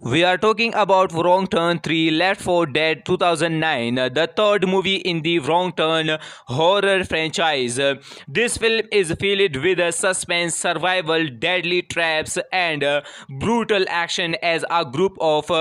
We are talking about Wrong Turn 3 Left 4 Dead 2009, the third movie in the Wrong Turn horror franchise. This film is filled with suspense, survival, deadly traps, and brutal action as a group of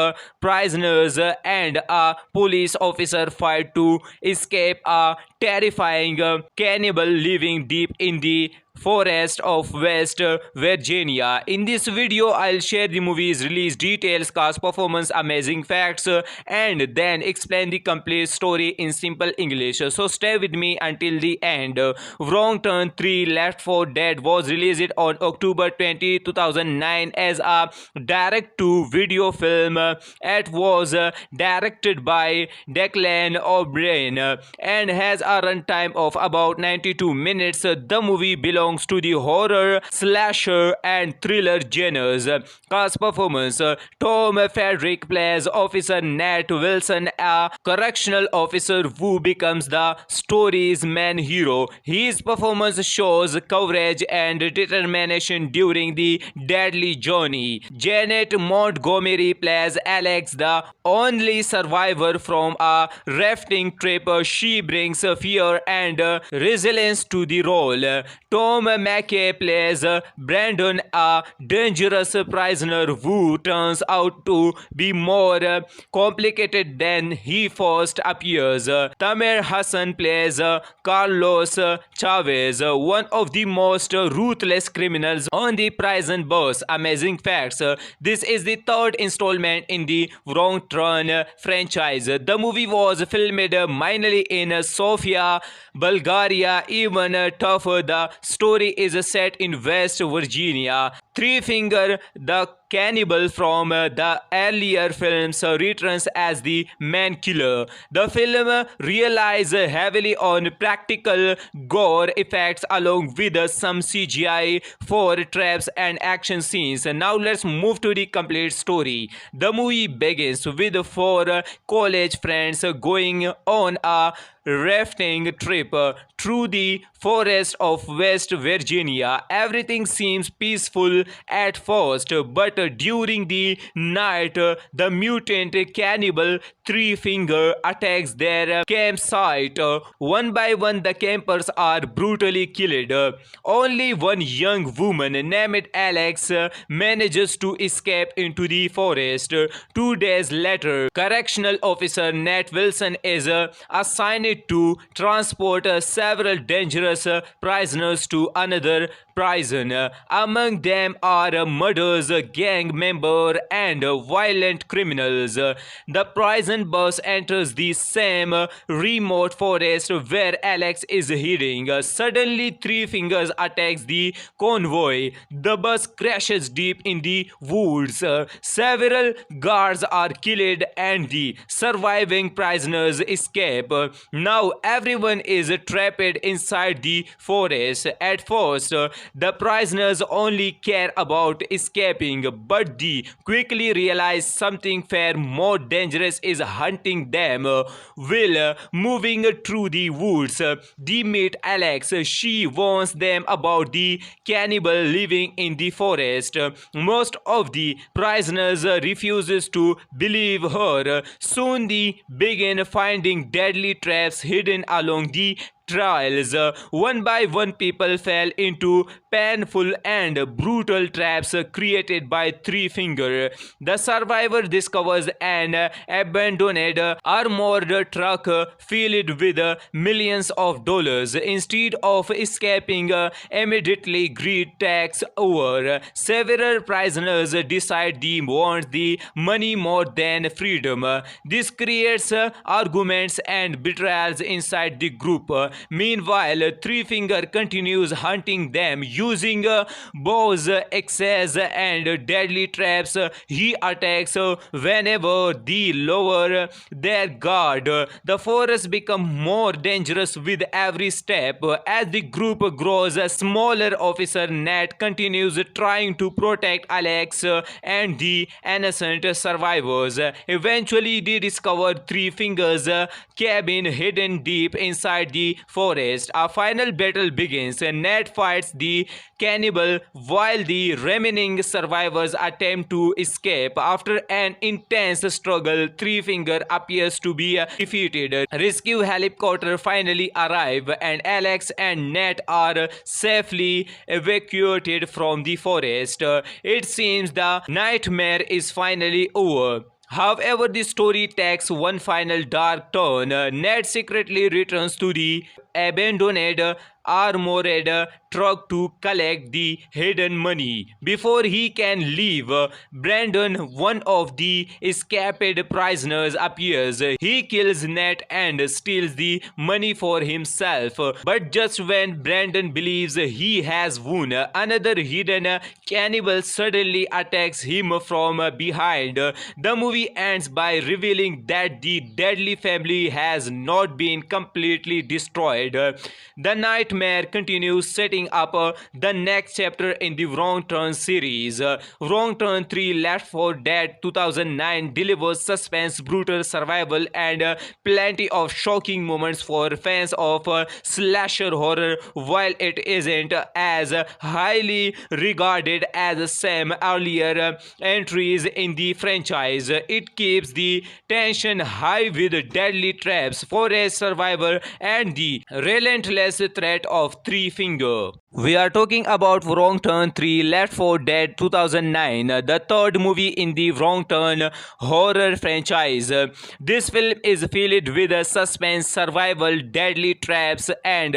prisoners and a police officer fight to escape a terrifying cannibal living deep in the forest of West Virginia. In this video, I'll share the movie's release details, cast performance, amazing facts, and then explain the complete story in simple English. So stay with me until the end. Wrong Turn 3 Left 4 Dead was released on October 20, 2009 as a direct-to-video film. It was directed by Declan O'Brien and has a runtime of about 92 minutes. The movie belongs to the horror, slasher, and thriller genres. Cast performance: Tom Frederick plays Officer Nat Wilson, a correctional officer who becomes the story's main hero. His performance shows courage and determination during the deadly journey. Janet Montgomery plays Alex, the only survivor from a rafting trip. She brings fear and resilience to the role. Tom McKay plays Brandon, a dangerous prisoner who turns out to be more complicated than he first appears. Tamer Hassan plays Carlos Chavez, one of the most ruthless criminals on the prison bus. Amazing facts: this is the third installment in the Wrong Turn franchise. The movie was filmed mainly in Sofia, Bulgaria. Even tougher, the story is set in West Virginia. Three Finger, the cannibal from the earlier films, returns as the main killer. The film relies heavily on practical gore effects along with some CGI for traps and action scenes. Now let's move to the complete story. The movie begins with four college friends going on a rafting trip through the forest of West Virginia. Everything seems peaceful at first, but during the night, the mutant cannibal Three Finger attacks their campsite. One by one, the campers are brutally killed. Only one young woman named Alex manages to escape into the forest. 2 days later, correctional officer Nat Wilson is assigned to transport several dangerous prisoners to another prison. Among them are murders, gang members, and violent criminals. The prison bus enters the same remote forest where Alex is hiding. Suddenly, Three Fingers attacks the convoy. The bus crashes deep in the woods. Several guards are killed and the surviving prisoners escape. Now everyone is trapped inside the forest. At first, the prisoners only care about escaping, but they quickly realize something far more dangerous is hunting them. While moving through the woods, they meet Alex. She warns them about the cannibal living in the forest. Most of the prisoners refuses to believe her. Soon they begin finding deadly traps hidden along the trails. One by one, people fell into painful and brutal traps created by Three Finger. The survivor discovers an abandoned armored truck filled with millions of dollars. Instead of escaping immediately, greed takes over. Several prisoners decide they want the money more than freedom. This creates arguments and betrayals inside the group. Meanwhile, Three Finger continues hunting them using bows, axes, and deadly traps. He attacks whenever they lower their guard. The forest becomes more dangerous with every step. As the group grows smaller, Officer Nat continues trying to protect Alex and the innocent survivors. Eventually, they discover Three Fingers' cabin hidden deep inside the forest. A final battle begins. Ned fights the cannibal while the remaining survivors attempt to escape. After an intense struggle, Three Finger appears to be defeated. Rescue helicopter finally arrive and Alex and Ned are safely evacuated from the forest. It seems the nightmare is finally over. However, the story takes one final dark turn. Ned secretly returns to the abandoned armored truck to collect the hidden money. Before he can leave, Brandon, one of the escaped prisoners, appears. He kills Ned and steals the money for himself. But just when Brandon believes he has won, another hidden cannibal suddenly attacks him from behind. The movie ends by revealing that the deadly family has not been completely destroyed. The nightmare continues, setting up the next chapter in the Wrong Turn series. Wrong Turn 3 Left 4 Dead 2009 delivers suspense, brutal survival, and plenty of shocking moments for fans of slasher horror. While it isn't as highly regarded as some earlier entries in the franchise, it keeps the tension high with deadly traps, forest survival, and the relentless threat of Three Finger. We are talking about Wrong Turn 3 Left 4 Dead 2009, the third movie in the Wrong Turn horror franchise. This film is filled with suspense, survival, deadly traps, and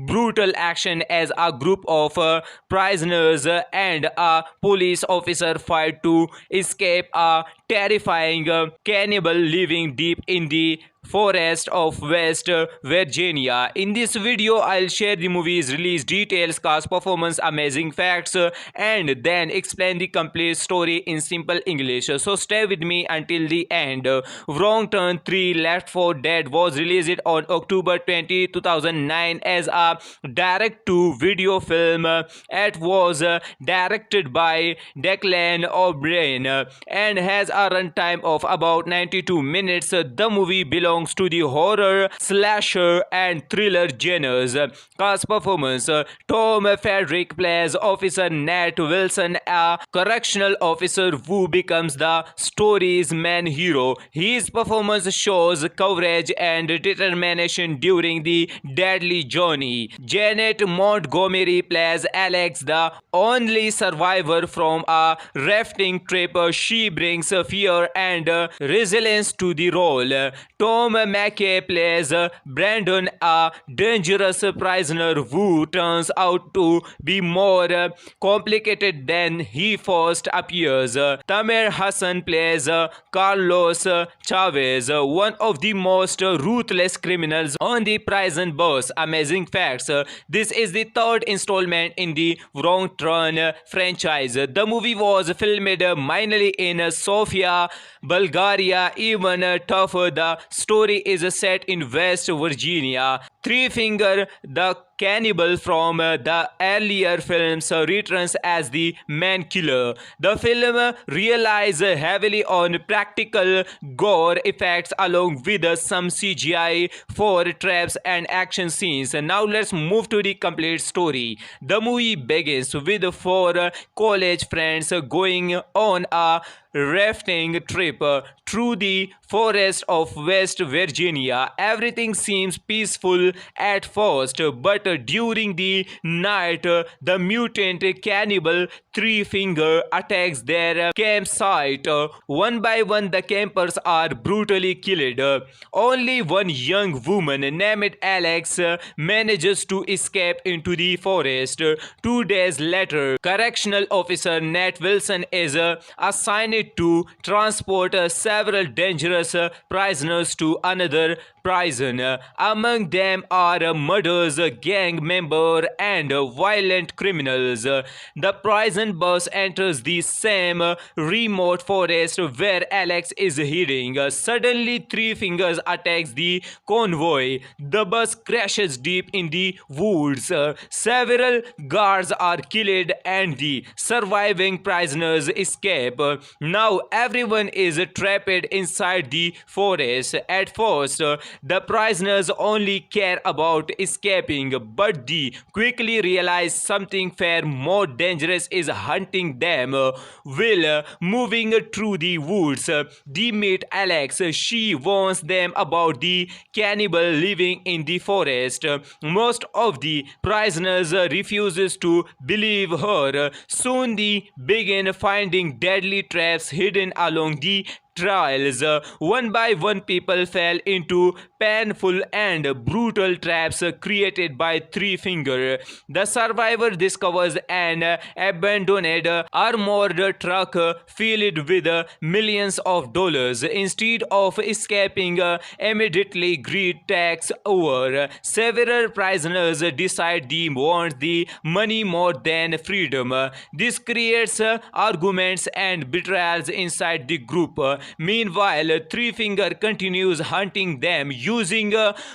brutal action as a group of prisoners and a police officer fight to escape a terrifying cannibal living deep in the forest of West Virginia. In this video, I'll share the movie's release details, cast, performance, amazing facts, and then explain the complete story in simple English. So stay with me until the end. Wrong Turn 3 Left 4 Dead was released on October 20, 2009 as a direct-to-video film. It was directed by Declan O'Brien and has a runtime of about 92 minutes. The movie belongs to the horror, slasher, and thriller genres. Cast performance: Tom Frederick plays Officer Nat Wilson, a correctional officer who becomes the story's main hero. His performance shows courage and determination during the deadly journey. Janet Montgomery plays Alex, the only survivor from a rafting trip. She brings fear and resilience to the role. Tom McKay plays Brandon, a dangerous prisoner who turns out to be more complicated than he first appears. Tamer Hassan plays Carlos Chavez, one of the most ruthless criminals on the prison bus. Amazing facts: this is the third installment in the Wrong Turn franchise. The movie was filmed mainly in Sofia, Bulgaria. Even tougher, the story is set in West Virginia. Three Finger, the cannibal from the earlier films, returns as the main killer. The film relies heavily on practical gore effects along with some CGI for traps and action scenes. Now let's move to the complete story. The movie begins with four college friends going on a rafting trip through the forest of West Virginia. Everything seems peaceful at first, but during the night, the mutant cannibal Three Finger attacks their campsite. One by one, the campers are brutally killed. Only one young woman named Alex manages to escape into the forest. 2 days later, correctional officer Nat Wilson is assigned to transport several dangerous prisoners to another prison. Among them are murders, gang member, and violent criminals. The prison bus enters the same remote forest where Alex is hiding. Suddenly, Three Fingers attacks the convoy. The bus crashes deep in the woods. Several guards are killed and the surviving prisoners escape. Now everyone is trapped inside inside the forest. At first, the prisoners only care about escaping, but they quickly realize something far more dangerous is hunting them. While moving through the woods, they meet Alex. She warns them about the cannibal living in the forest. Most of the prisoners refuses to believe her. Soon they begin finding deadly traps hidden along the trails. One by one, people fell into painful and brutal traps created by Three Finger. The survivor discovers an abandoned armored truck filled with millions of dollars. Instead of escaping, immediately greed takes over. Several prisoners decide they want the money more than freedom. This creates arguments and betrayals inside the group. Meanwhile, Three Finger continues hunting them using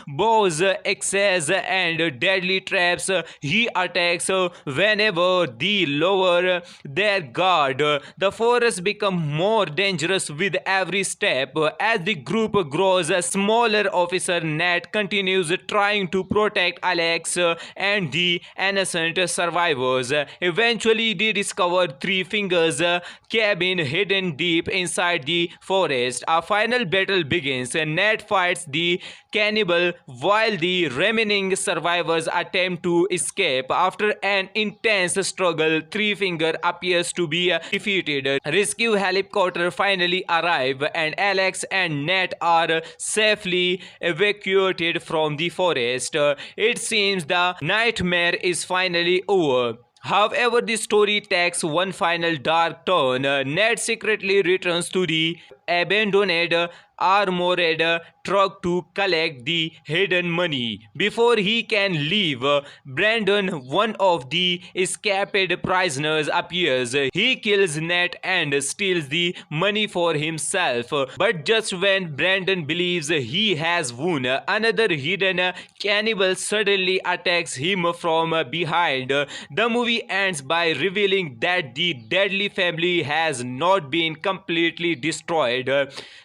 bows, axes, and deadly traps. He attacks whenever they lower their guard. The forest becomes more dangerous with every step. As the group grows smaller, Officer Nat continues trying to protect Alex and the innocent survivors. Eventually, they discover Three Fingers' cabin hidden deep inside the forest. A final battle begins. Ned fights the cannibal while the remaining survivors attempt to escape. After an intense struggle, Three Finger appears to be defeated. Rescue helicopter finally arrive and Alex and Ned are safely evacuated from the forest. It seems the nightmare is finally over. However, the story takes one final dark turn. Ned secretly returns to the abandoned armored truck to collect the hidden money. Before he can leave, Brandon, one of the escaped prisoners, appears. He kills Ned and steals the money for himself. But just when Brandon believes he has won, another hidden cannibal suddenly attacks him from behind. The movie ends by revealing that the deadly family has not been completely destroyed.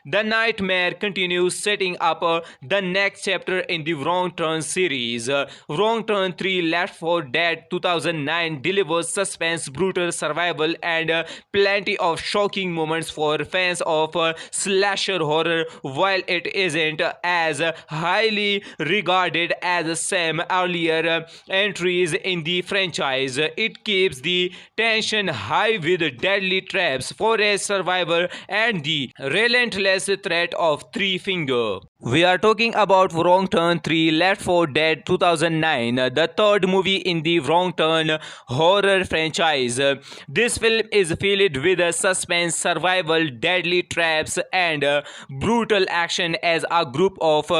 The nightmare continues, setting up the next chapter in the Wrong Turn series. Wrong Turn 3 Left 4 Dead 2009 delivers suspense, brutal survival, and plenty of shocking moments for fans of slasher horror. While it isn't as highly regarded as some earlier entries in the franchise, it keeps the tension high with deadly traps, forest survivor, and the relentless threat of Three Finger. We are talking about Wrong Turn 3 Left 4 Dead 2009, the third movie in the Wrong Turn horror franchise. This film is filled with suspense, survival, deadly traps, and brutal action as a group of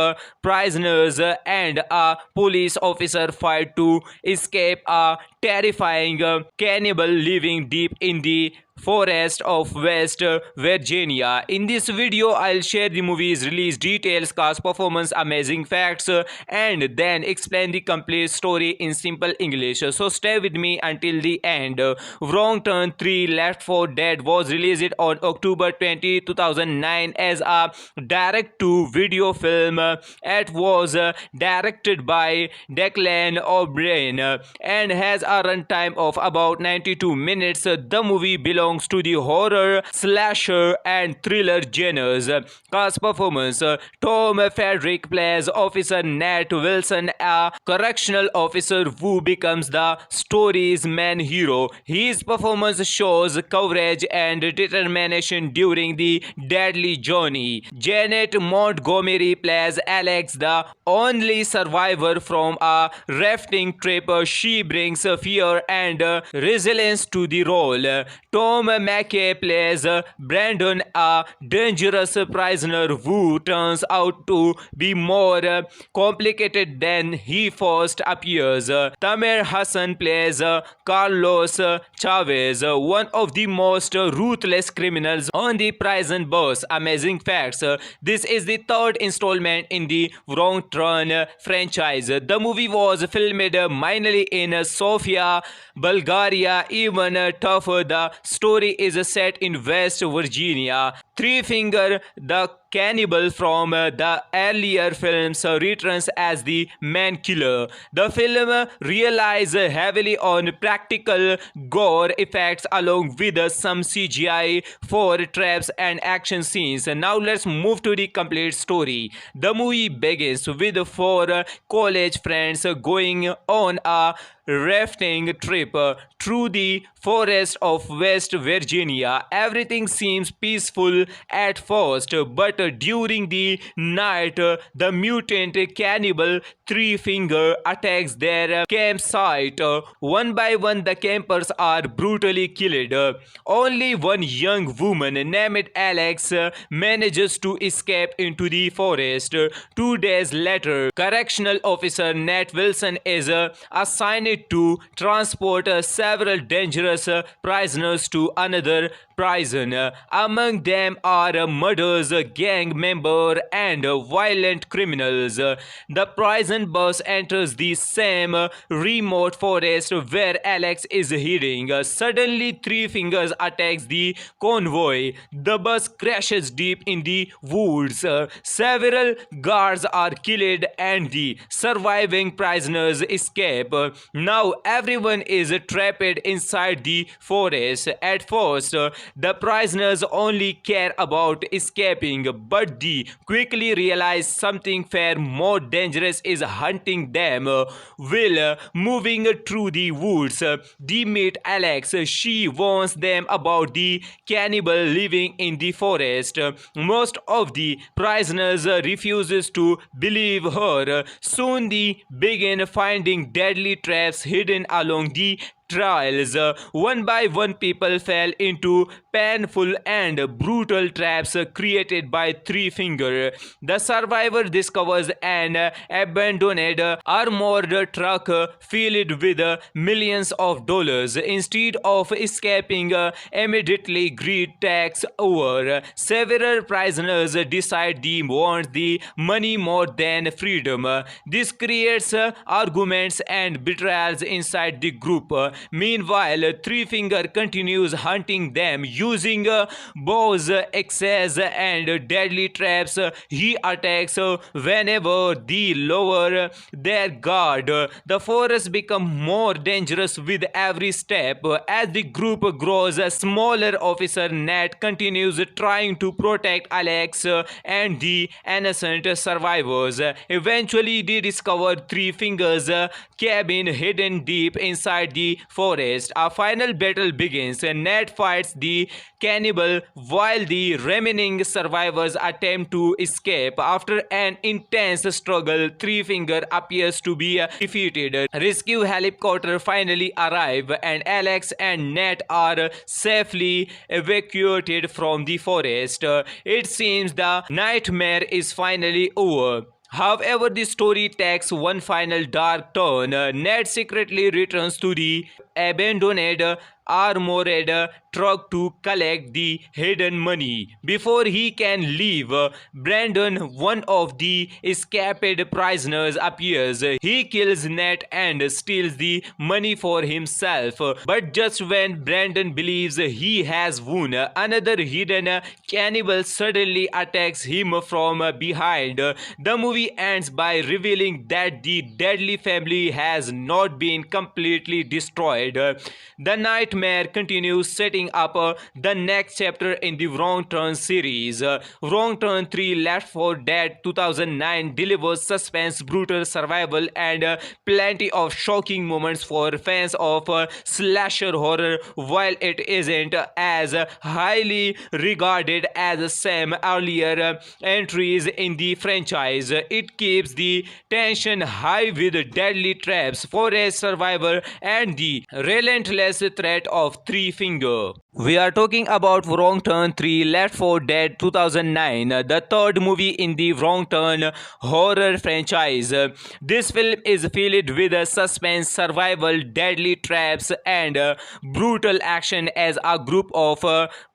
prisoners and a police officer fight to escape a terrifying cannibal living deep in the forest of West Virginia. In this video, I'll share the movie's release details, cast, performance, amazing facts, and then explain the complete story in simple English. So stay with me until the end. Wrong Turn 3 Left 4 Dead was released on October 20, 2009 as a direct-to-video film. It was directed by Declan O'Brien and has a runtime of about 92 minutes. The movie belongs to the horror, slasher, and thriller genres. Cast performance: Tom Frederick plays Officer Nat Wilson, a correctional officer who becomes the story's main hero. His performance shows courage and determination during the deadly journey. Janet Montgomery plays Alex, the only survivor from a rafting trip. She brings fear and resilience to the role. Tom McKay plays Brandon, a dangerous prisoner who turns out to be more complicated than he first appears. Tamer Hassan plays Carlos Chavez, one of the most ruthless criminals on the prison bus. Amazing facts: this is the third installment in the Wrong Turn franchise. The movie was filmed mainly in Sofia, Bulgaria. Even tougher, the story is set in West Virginia. Three Finger, the cannibal from the earlier films returns as the main killer. The film relies heavily on practical gore effects along with some CGI for traps and action scenes. Now let's move to the complete story. The movie begins with four college friends going on a rafting trip through the forest of West Virginia. Everything seems peaceful at first, but during the night, the mutant cannibal Three Finger attacks their campsite. One by one, the campers are brutally killed. Only one young woman named Alex manages to escape into the forest. 2 days later, correctional officer Nat Wilson is assigned to transport several dangerous prisoners to another prison. Among them are murderers, gang members, and violent criminals. The prison bus enters the same remote forest where Alex is hiding. Suddenly, Three Fingers attacks the convoy. The bus crashes deep in the woods. Several guards are killed and the surviving prisoners escape. Now everyone is trapped inside the forest. At first, the prisoners only care about escaping, but they quickly realize something far more dangerous is hunting them. While moving through the woods, they meet Alex. She warns them about the cannibal living in the forest. Most of the prisoners refuses to believe her. Soon they begin finding deadly traps hidden along the trails. One by one, people fell into painful and brutal traps created by Three Finger. The survivor discovers an abandoned armored truck filled with millions of dollars. Instead of escaping, immediately greed takes over. Several prisoners decide they want the money more than freedom. This creates arguments and betrayals inside the group. Meanwhile, Three Finger continues hunting them using bows, axes, and deadly traps. He attacks whenever they lower their guard. The forest becomes more dangerous with every step. As the group grows smaller, Officer Nat continues trying to protect Alex and the innocent survivors. Eventually, they discover Three Fingers' cabin hidden deep inside the forest. A final battle begins. Nat fights the cannibal while the remaining survivors attempt to escape. After an intense struggle, Three Finger appears to be defeated. Rescue helicopter finally arrive and Alex and Nat are safely evacuated from the forest. It seems the nightmare is finally over. However, the story takes one final dark turn. Ned secretly returns to the abandoned armored truck to collect the hidden money. Before he can leave, Brandon, one of the escaped prisoners, appears. He kills Ned and steals the money for himself. But just when Brandon believes he has won, another hidden cannibal suddenly attacks him from behind. The movie ends by revealing that the deadly family has not been completely destroyed. The nightmare continues, setting up the next chapter in the Wrong Turn series. Wrong Turn 3 Left 4 Dead 2009 delivers suspense, brutal survival, and plenty of shocking moments for fans of slasher horror. While it isn't as highly regarded as some earlier entries in the franchise, it keeps the tension high with deadly traps, forest survivor, and the relentless threat of Three Finger. We are talking about Wrong Turn 3 Left 4 Dead 2009, the third movie in the Wrong Turn horror franchise. This film is filled with suspense, survival, deadly traps, and brutal action as a group of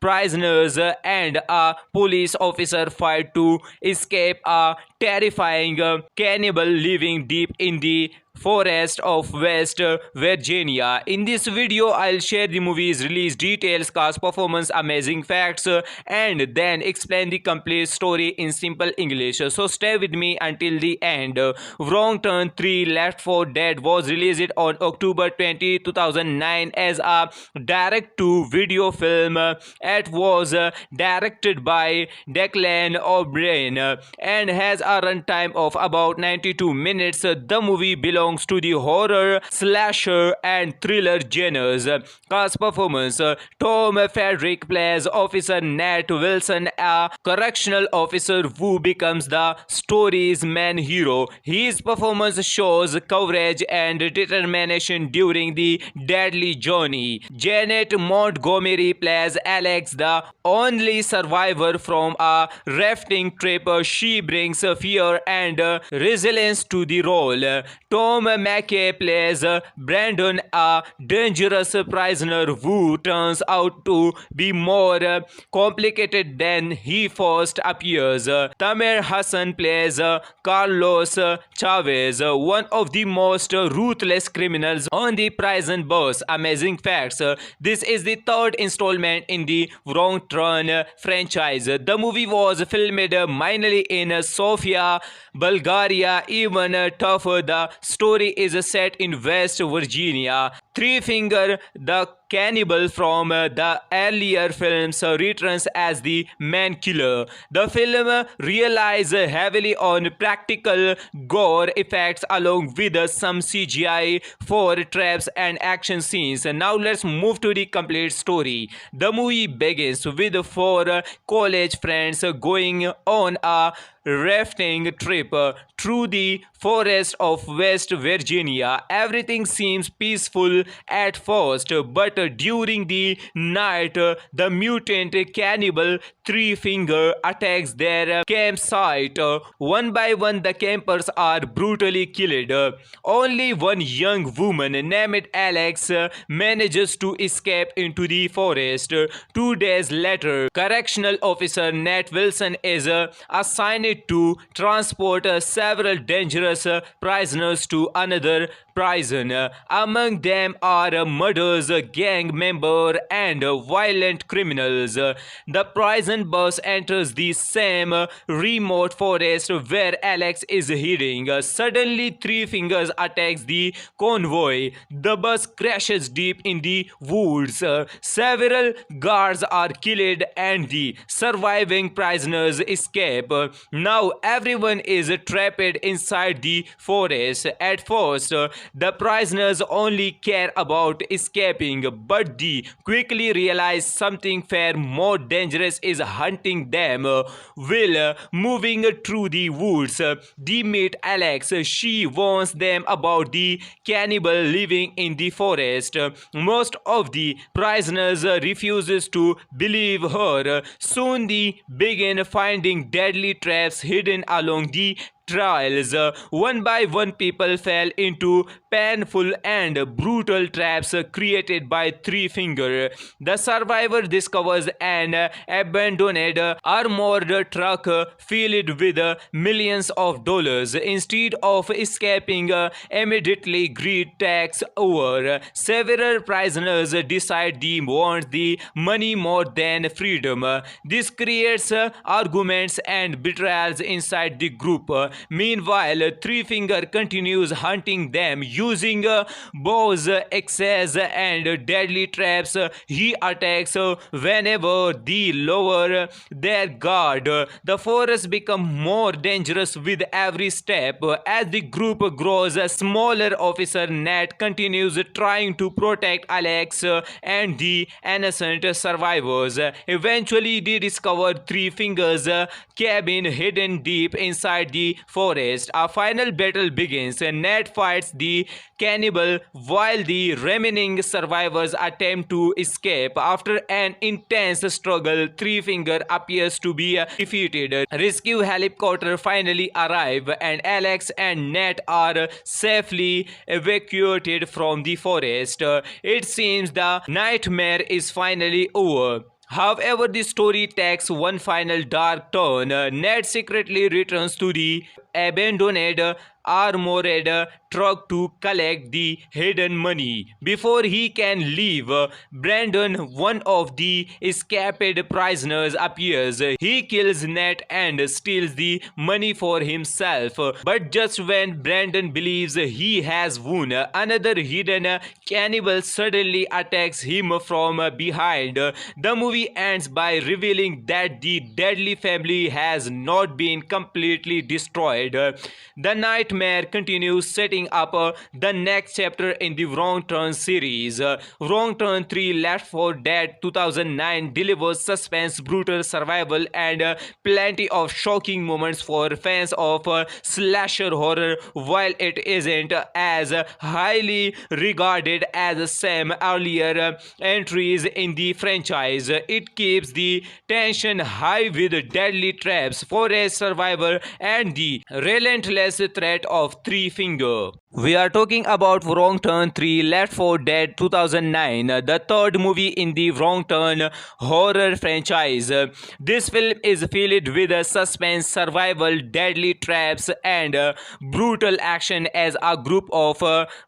prisoners and a police officer fight to escape a terrifying cannibal living deep in the forest of West Virginia. In this video, I'll share the movie's release details, best cast performance, amazing facts, and then explain the complete story in simple English. So stay with me until the end. Wrong Turn 3 Left 4 Dead was released on October 20, 2009 as a direct-to-video film. It was directed by Declan O'Brien and has a runtime of about 92 minutes. The movie belongs to the horror, slasher, and thriller genres. Cast performance: Tom Frederick plays Officer Nat Wilson, a correctional officer who becomes the story's main hero. His performance shows courage and determination during the deadly journey. Janet Montgomery plays Alex, the only survivor from a rafting trip. She brings fear and resilience to the role. Tom McKay plays Brandon, a dangerous prisoner who turns out to be more complicated than he first appears. Tamer Hassan plays Carlos Chavez, one of the most ruthless criminals on the prison bus. Amazing facts: this is the third installment in the Wrong Turn franchise. The movie was filmed mainly in Sofia, Bulgaria. Even tougher, the story is set in West Virginia. Three Finger, the cannibal from the earlier films, returns as the main killer. The film relies heavily on practical gore effects along with some CGI for traps and action scenes. Now let's move to the complete story. The movie begins with four college friends going on a rafting trip through the forest of West Virginia. Everything seems peaceful at first, but during the night, the mutant cannibal Three Finger attacks their campsite. One by one, the campers are brutally killed. Only one young woman named Alex manages to escape into the forest. 2 days later, correctional officer Nat Wilson is assigned to transport several dangerous prisoners to another prison. Among them are murders, gang members, and violent criminals. The prison bus enters the same remote forest where Alex is hiding. Suddenly, Three Fingers attacks the convoy. The bus crashes deep in the woods. Several guards are killed and the surviving prisoners escape. Now everyone is trapped inside the forest. At first, the prisoners only care about escaping, but they quickly realize something far more dangerous is hunting them. While moving through the woods, they meet Alex. She warns them about the cannibal living in the forest. Most of the prisoners refuses to believe her. Soon they begin finding deadly traps hidden along the trails. One by one, people fell into painful and brutal traps created by Three Finger. The survivor discovers an abandoned armored truck filled with millions of dollars. Instead of escaping immediately, greed takes over. Several prisoners decide they want the money more than freedom. This creates arguments and betrayals inside the group. Meanwhile, Three Finger continues hunting them using bows, axes, and deadly traps. He attacks whenever they lower their guard. The forest becomes more dangerous with every step. As the group grows smaller, Officer Nat continues trying to protect Alex and the innocent survivors. Eventually, they discover Three Fingers' cabin hidden deep inside the forest. A final battle begins. Nat fights the cannibal while the remaining survivors attempt to escape. After an intense struggle, Three Finger appears to be defeated. Rescue helicopter finally arrive and Alex and Nat are safely evacuated from the forest. It seems the nightmare is finally over. However, the story takes one final dark turn. Ned secretly returns to the abandoned armored truck to collect the hidden money. Before he can leave, Brandon, one of the escaped prisoners, appears. He kills Nat and steals the money for himself. But just when Brandon believes he has won, another hidden cannibal suddenly attacks him from behind. The movie ends by revealing that the deadly family has not been completely destroyed. The nightmare continues, setting up the next chapter in the Wrong Turn series. Wrong Turn 3 Left 4 Dead 2009 delivers suspense, brutal survival, and plenty of shocking moments for fans of slasher horror. While it isn't as highly regarded as some earlier entries in the franchise, it keeps the tension high with deadly traps, forest survival, and the relentless threat of Three Finger. We are talking about Wrong Turn 3 Left 4 Dead 2009, the third movie in the Wrong Turn horror franchise. This film is filled with suspense, survival, deadly traps, and brutal action as a group of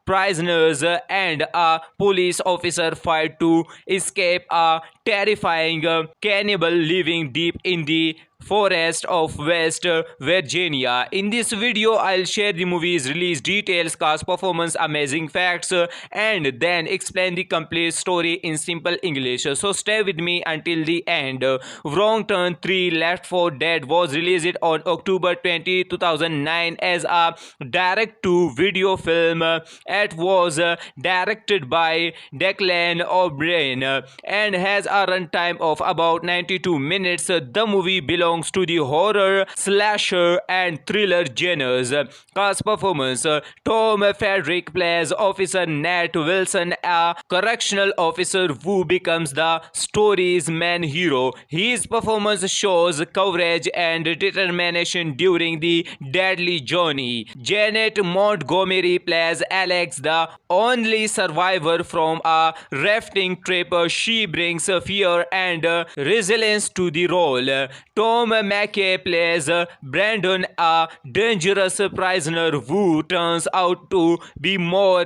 prisoners and a police officer fight to escape a terrifying cannibal living deep in the forest of West Virginia. In this video, I'll share the movie's release details, cast, performance, amazing facts, and then explain the complete story in simple English. So stay with me until the end. Wrong Turn 3 Left 4 Dead was released on October 20, 2009 as a direct-to-video film. It was directed by Declan O'Brien and has a runtime of about 92 minutes. The movie belongs to the horror, slasher, and thriller genres. Cast performance: Tom Frederick plays Officer Nat Wilson, a correctional officer who becomes the story's main hero. His performance shows courage and determination during the deadly journey. Janet Montgomery plays Alex, the only survivor from a rafting trip. She brings fear and resilience to the role. Tom McKay plays Brandon, a dangerous prisoner who turns out to be more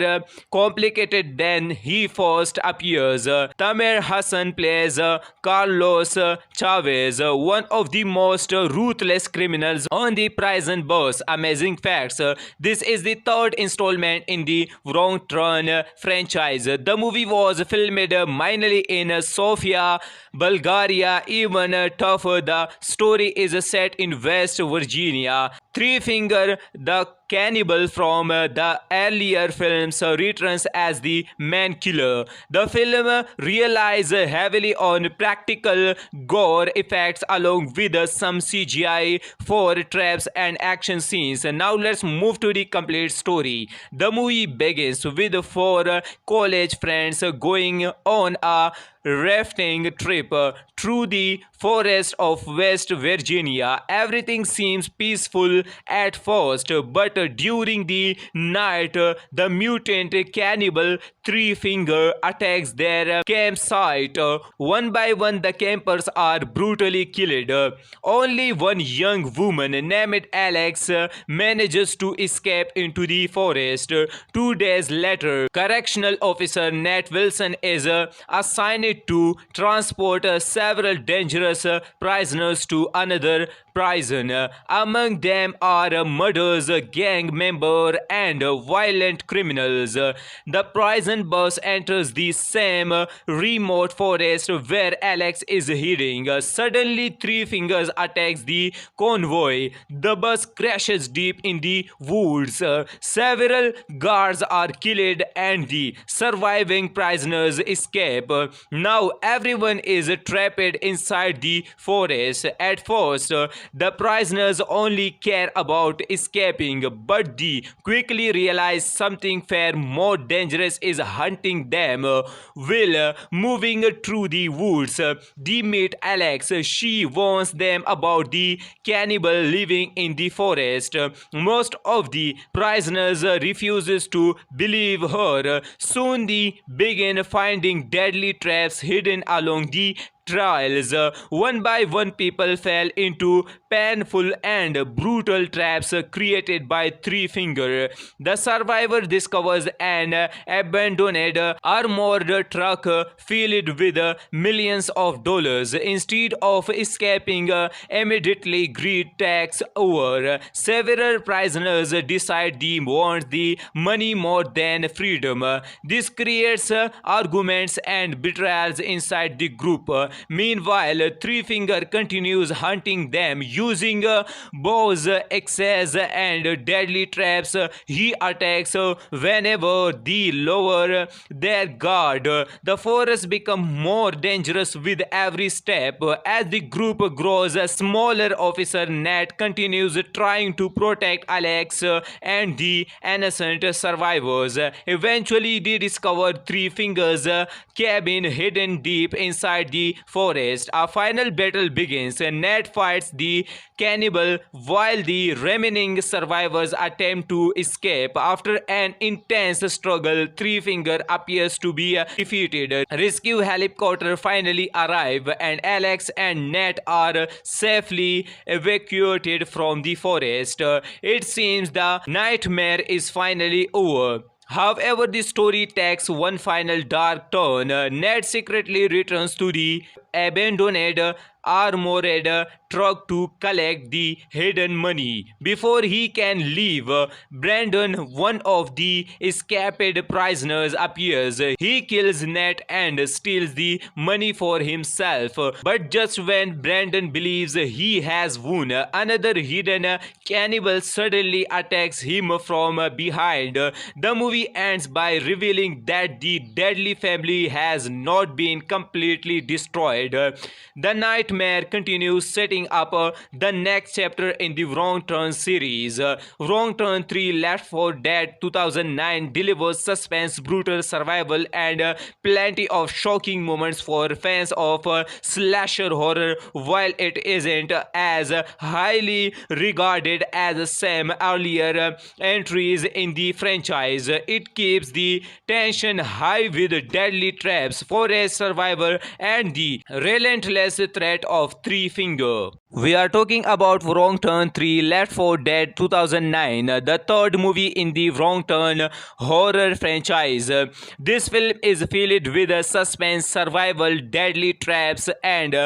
complicated than he first appears. Tamer Hassan plays Carlos Chavez, one of the most ruthless criminals on the prison bus. Amazing facts: this is the third installment in the Wrong Turn franchise. The movie was filmed mainly in Sofia, Bulgaria. Even tougher, the story is set in West Virginia. Three Finger, the cannibal from the earlier films, returns as the main killer. The film relies heavily on practical gore effects along with some CGI for traps and action scenes. Now let's move to the complete story. The movie begins with four college friends going on a rafting trip through the forest of West Virginia. Everything seems peaceful at first, but during the night, the mutant cannibal Three Finger attacks their campsite. One by one, the campers are brutally killed. Only one young woman named Alex manages to escape into the forest. 2 days later, correctional officer Nat Wilson is assigned to transport several dangerous prisoners to another prison. Among them are murders, gang member, and violent criminals. The prison bus enters the same remote forest where Alex is hiding. Suddenly, Three Fingers attacks the convoy. The bus crashes deep in the woods. Several guards are killed and the surviving prisoners escape. Now everyone is trapped inside the forest. At first, the prisoners only care about escaping, but they quickly realize something far more dangerous is hunting them. While moving through the woods, they meet Alex. She warns them about the cannibal living in the forest. Most of the prisoners refuses to believe her. Soon they begin finding deadly traps hidden along the trails. One by one, people fell into painful and brutal traps created by Three Finger. The survivor discovers an abandoned armored truck filled with millions of dollars. Instead of escaping, immediately greed takes over. Several prisoners decide they want the money more than freedom. This creates arguments and betrayals inside the group. Meanwhile, Three Finger continues hunting them using bows, axes, and deadly traps. He attacks whenever they lower their guard. The forest becomes more dangerous with every step. As the group grows smaller, Officer Nat continues trying to protect Alex and the innocent survivors. Eventually, they discover Three Fingers' cabin hidden deep inside the forest. A final battle begins. Nat fights the cannibal while the remaining survivors attempt to escape. After an intense struggle, Three Finger appears to be defeated. Rescue helicopter finally arrive and Alex and Nat are safely evacuated from the forest. It seems the nightmare is finally over. However, the story takes one final dark turn. Ned secretly returns to the abandoned armored truck to collect the hidden money. Before he can leave, Brandon, one of the escaped prisoners, appears. He kills Ned and steals the money for himself. But just when Brandon believes he has won, another hidden cannibal suddenly attacks him from behind. The movie ends by revealing that the deadly family has not been completely destroyed. The nightmare continues, setting up the next chapter in the Wrong Turn series. Wrong Turn 3 Left 4 Dead 2009 delivers suspense, brutal survival, and plenty of shocking moments for fans of slasher horror. While it isn't as highly regarded as some earlier entries in the franchise, it keeps the tension high with deadly traps, forest survivor, and the relentless threat of Three Finger. We are talking about Wrong Turn 3 Left 4 Dead 2009, the third movie in the Wrong Turn horror franchise. This film is filled with suspense, survival, deadly traps, and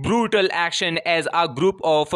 brutal action as a group of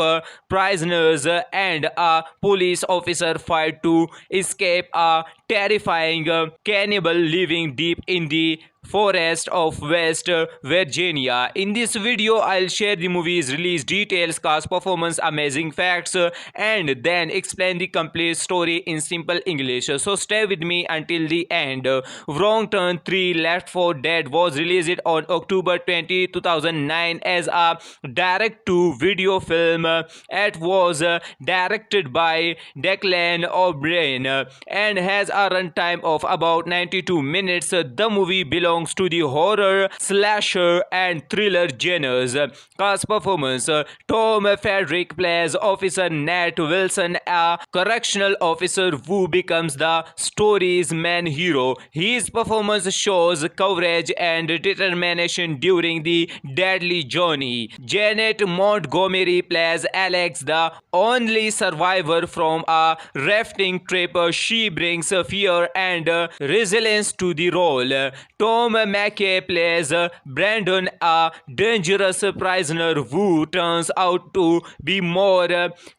prisoners and a police officer fight to escape a terrifying cannibal living deep in the forest of West Virginia. In this video, I'll share the movie's release details, cast, performance, amazing facts, and then explain the complete story in simple English. So stay with me until the end. Wrong Turn 3 Left 4 Dead was released on October 20, 2009 as a direct-to-video film. It was directed by Declan O'Brien and has a runtime of about 92 minutes. The movie belongs to the horror, slasher, and thriller genres. Cast performance: Tom Frederick plays Officer Nat Wilson, a correctional officer who becomes the story's main hero. His performance shows courage and determination during the deadly journey. Janet Montgomery plays Alex, the only survivor from a rafting trip. She brings fear and resilience to the role. Tom McKay plays Brandon, a dangerous prisoner who turns out to be more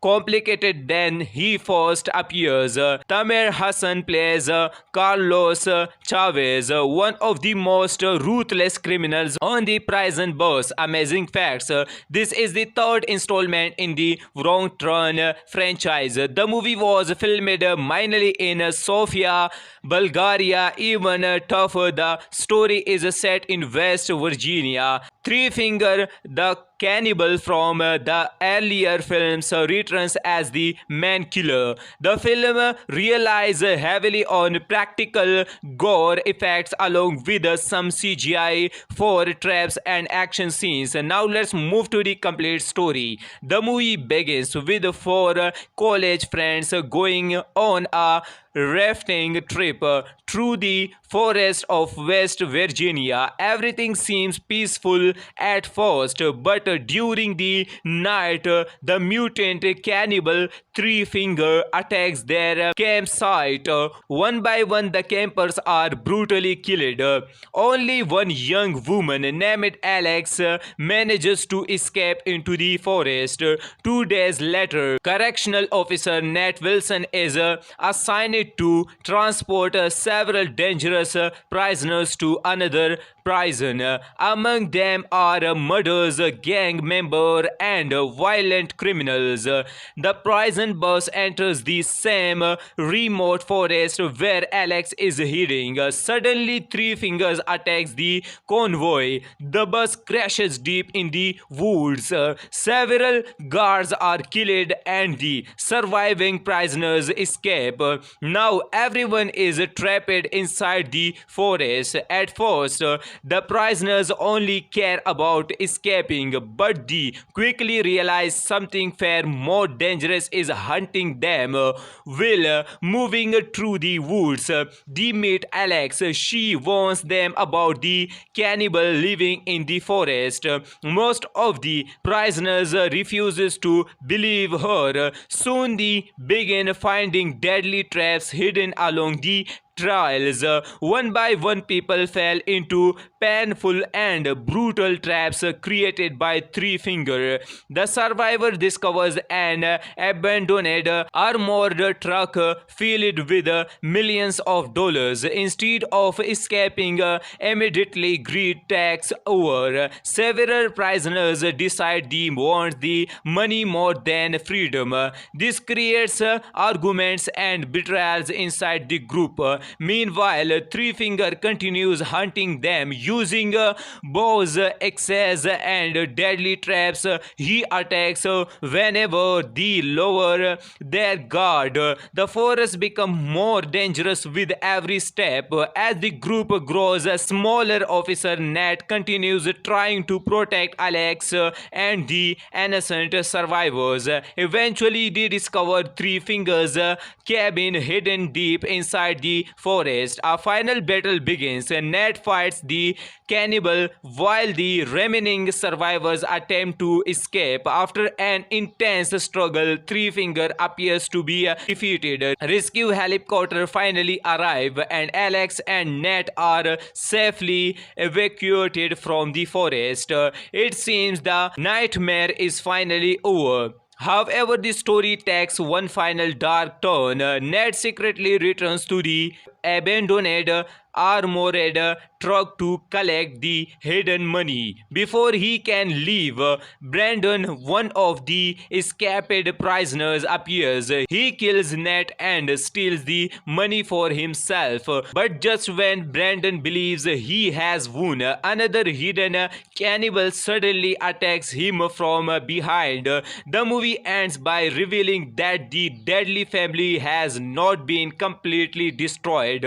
complicated than he first appears. Tamer Hassan plays Carlos Chavez, one of the most ruthless criminals on the prison bus. Amazing facts: this is the third installment in the Wrong Turn franchise. The movie was filmed mainly in Sofia, Bulgaria. Even tougher, the story is set in West Virginia. Three Finger, the cannibal from the earlier films, returns as the main killer. The film relies heavily on practical gore effects along with some CGI for traps and action scenes. Now let's move to the complete story. The movie begins with four college friends going on a rafting trip through the forest of West Virginia. Everything seems peaceful at first, but but during the night, the mutant cannibal Three Finger attacks their campsite. One by one, the campers are brutally killed. Only one young woman named Alex manages to escape into the forest. 2 days later, correctional officer Nat Wilson is assigned to transport several dangerous prisoners to another prison. Among them are murders, gang member, and violent criminals. The prison bus enters the same remote forest where Alex is hiding. Suddenly, Three Fingers attacks the convoy. The bus crashes deep in the woods. Several guards are killed and the surviving prisoners escape. Now everyone is trapped inside the forest. At first, the prisoners only care about escaping, but they quickly realize something far more dangerous is hunting them. While moving through the woods, they meet Alex. She warns them about the cannibal living in the forest. Most of the prisoners refuses to believe her. Soon they begin finding deadly traps hidden along the trails. One by one, people fell into painful and brutal traps created by Three Finger. The survivor discovers an abandoned armored truck filled with millions of dollars. Instead of escaping, immediately greed takes over. Several prisoners decide they want the money more than freedom. This creates arguments and betrayals inside the group. Meanwhile, Three Finger continues hunting them using bows, axes, and deadly traps. He attacks whenever they lower their guard. The forest becomes more dangerous with every step. As the group grows smaller, Officer Nat continues trying to protect Alex and the innocent survivors. Eventually, they discover Three Fingers' cabin hidden deep inside the forest. A final battle begins. Nat fights the cannibal while the remaining survivors attempt to escape. After an intense struggle, Three Finger appears to be defeated. Rescue helicopter finally arrive and Alex and Nat are safely evacuated from the forest. It seems the nightmare is finally over. However, the story takes one final dark turn. Ned secretly returns to the abandoned armored truck to collect the hidden money. Before he can leave, Brandon, one of the escaped prisoners, appears. He kills Ned and steals the money for himself. But just when Brandon believes he has won, another hidden cannibal suddenly attacks him from behind. The movie ends by revealing that the deadly family has not been completely destroyed.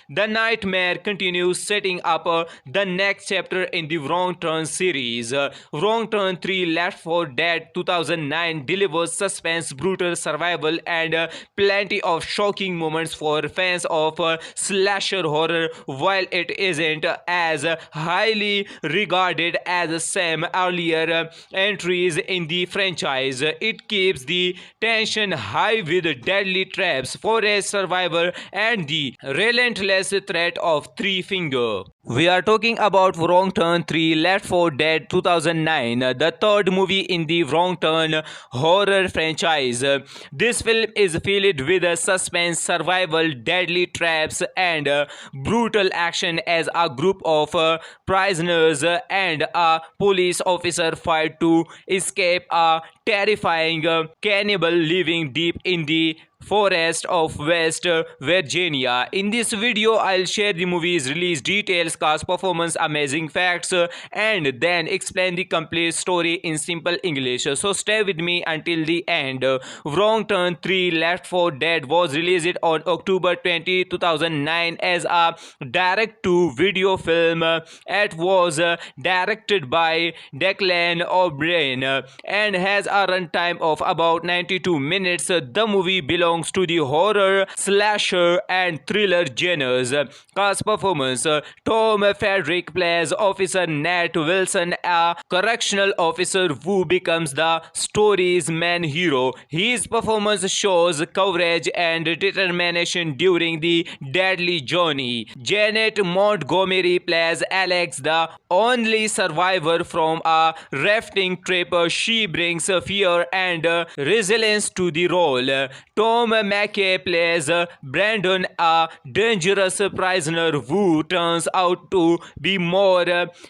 The nightmare continues, setting up the next chapter in the Wrong Turn series. Wrong Turn 3 Left 4 Dead 2009 delivers suspense, brutal survival, and plenty of shocking moments for fans of slasher horror. While it isn't as highly regarded as some earlier entries in the franchise, it keeps the tension high with deadly traps, forest survivor, and the relentless threat of Three Finger. We are talking about Wrong Turn 3 Left 4 Dead 2009, the third movie in the Wrong Turn horror franchise. This film is filled with suspense, survival, deadly traps, and brutal action as a group of prisoners and a police officer fight to escape a terrifying cannibal living deep in the forest of West Virginia. In this video, I'll share the movie's release details, cast, performance, amazing facts, and then explain the complete story in simple English. So stay with me until the end. Wrong Turn 3 Left 4 Dead was released on October 20, 2009 as a direct-to-video film. It was directed by Declan O'Brien and has a runtime of about 92 minutes. The movie belongs to the horror, slasher, and thriller genres. Cast performance: Tom Tom Frederick plays Officer Nat Wilson, a correctional officer who becomes the story's main hero. His performance shows courage and determination during the deadly journey. Janet Montgomery plays Alex, the only survivor from a rafting trip. She brings fear and resilience to the role. Tom McKay plays Brandon, a dangerous prisoner who turns out to be more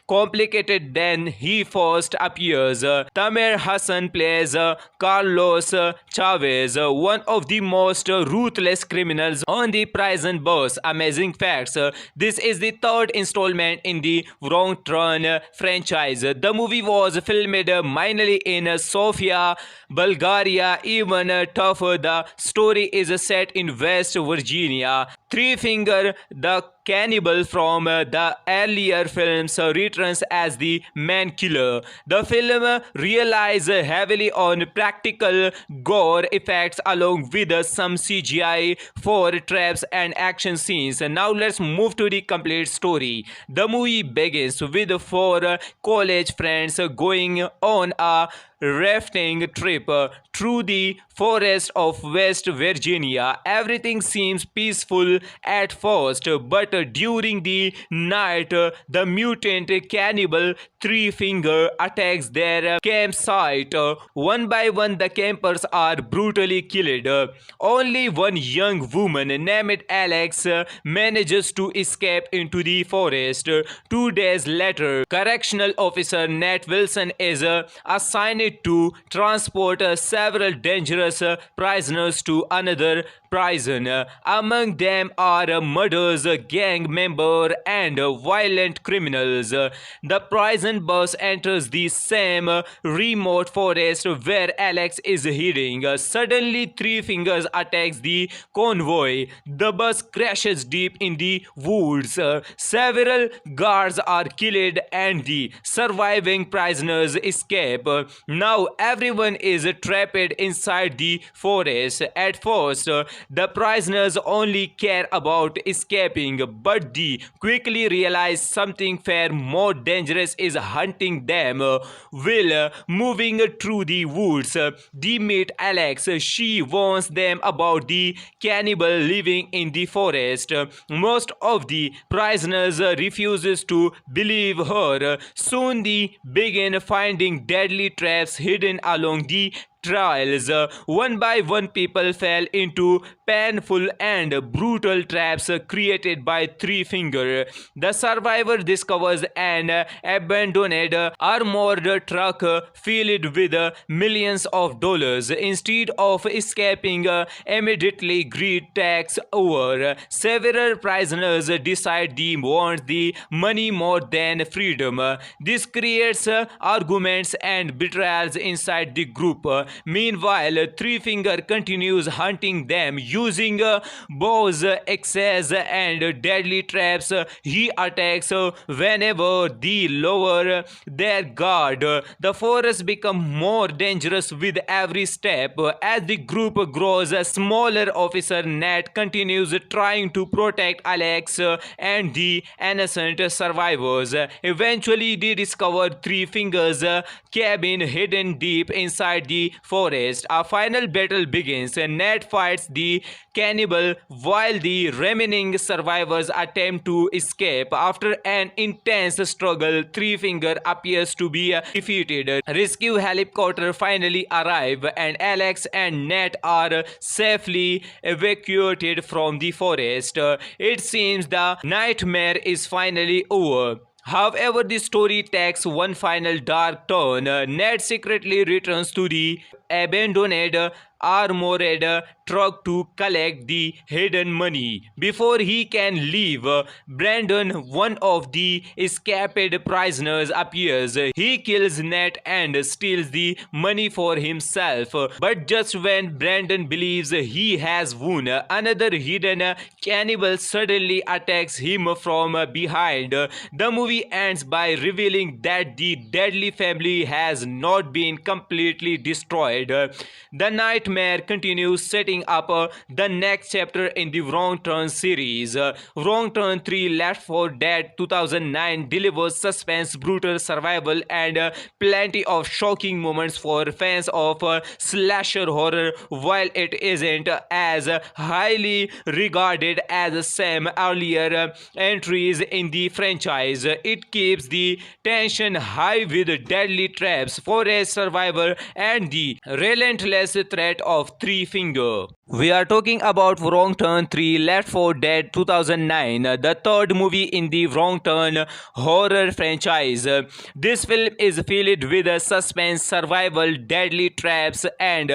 complicated than he first appears. Tamer Hassan plays Carlos Chavez, one of the most ruthless criminals on the prison bus. Amazing facts: this is the third installment in the Wrong Turn franchise. The movie was filmed mainly in Sofia, Bulgaria. Even tougher, the story is set in West Virginia. Three Finger, the cannibal from the earlier films, returns as the main killer. The film relies heavily on practical gore effects along with some CGI for traps and action scenes. Now let's move to the complete story. The movie begins with four college friends going on a rafting trip through the forest of West Virginia. Everything seems peaceful at first, but during the night, the mutant cannibal Three Finger attacks their campsite. One by one, the campers are brutally killed. Only one young woman named Alex manages to escape into the forest. 2 days later, correctional officer Nat Wilson is assigned to transport several dangerous prisoners to another prison. Among them are murders, gang members, and violent criminals. The prison bus enters the same remote forest where Alex is hiding. Suddenly, Three Fingers attacks the convoy. The bus crashes deep in the woods. Several guards are killed and the surviving prisoners escape. Now everyone is trapped inside the forest. At first, the prisoners only care about escaping, but they quickly realize something far more dangerous is hunting them. While moving through the woods, they meet Alex. She warns them about the cannibal living in the forest. Most of the prisoners refuses to believe her. Soon they begin finding deadly traps hidden along the trails. One by one, people fell into painful and brutal traps created by Three Finger. The survivor discovers an abandoned armored truck filled with millions of dollars. Instead of escaping, immediately greed takes over. Several prisoners decide they want the money more than freedom. This creates arguments and betrayals inside the group. Meanwhile, Three Finger continues hunting them using bows, axes, and deadly traps. He attacks whenever they lower their guard. The forest becomes more dangerous with every step. As the group grows smaller, Officer Nat continues trying to protect Alex and the innocent survivors. Eventually, they discover Three Fingers' cabin hidden deep inside the forest. A final battle begins. Nat fights the cannibal while the remaining survivors attempt to escape. After an intense struggle, Three Finger appears to be defeated. Rescue helicopter finally arrive and Alex and Nat are safely evacuated from the forest. It seems the nightmare is finally over. However, the story takes one final dark turn. Ned secretly returns to the abandoned armored truck to collect the hidden money. Before he can leave, Brandon, one of the escaped prisoners, appears. He kills Ned and steals the money for himself. But just when Brandon believes he has won, another hidden cannibal suddenly attacks him from behind. The movie ends by revealing that the deadly family has not been completely destroyed. suicide. The nightmare continues, setting up the next chapter in the Wrong Turn series. Wrong Turn 3 Left 4 Dead 2009 delivers suspense, brutal survival, and plenty of shocking moments for fans of slasher horror. While it isn't as highly regarded as some earlier entries in the franchise, it keeps the tension high with deadly traps, forest survival, and the relentless threat of Three Finger. We are talking about Wrong Turn 3 Left 4 Dead 2009, the third movie in the Wrong Turn horror franchise. This film is filled with suspense, survival, deadly traps, and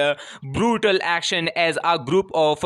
brutal action as a group of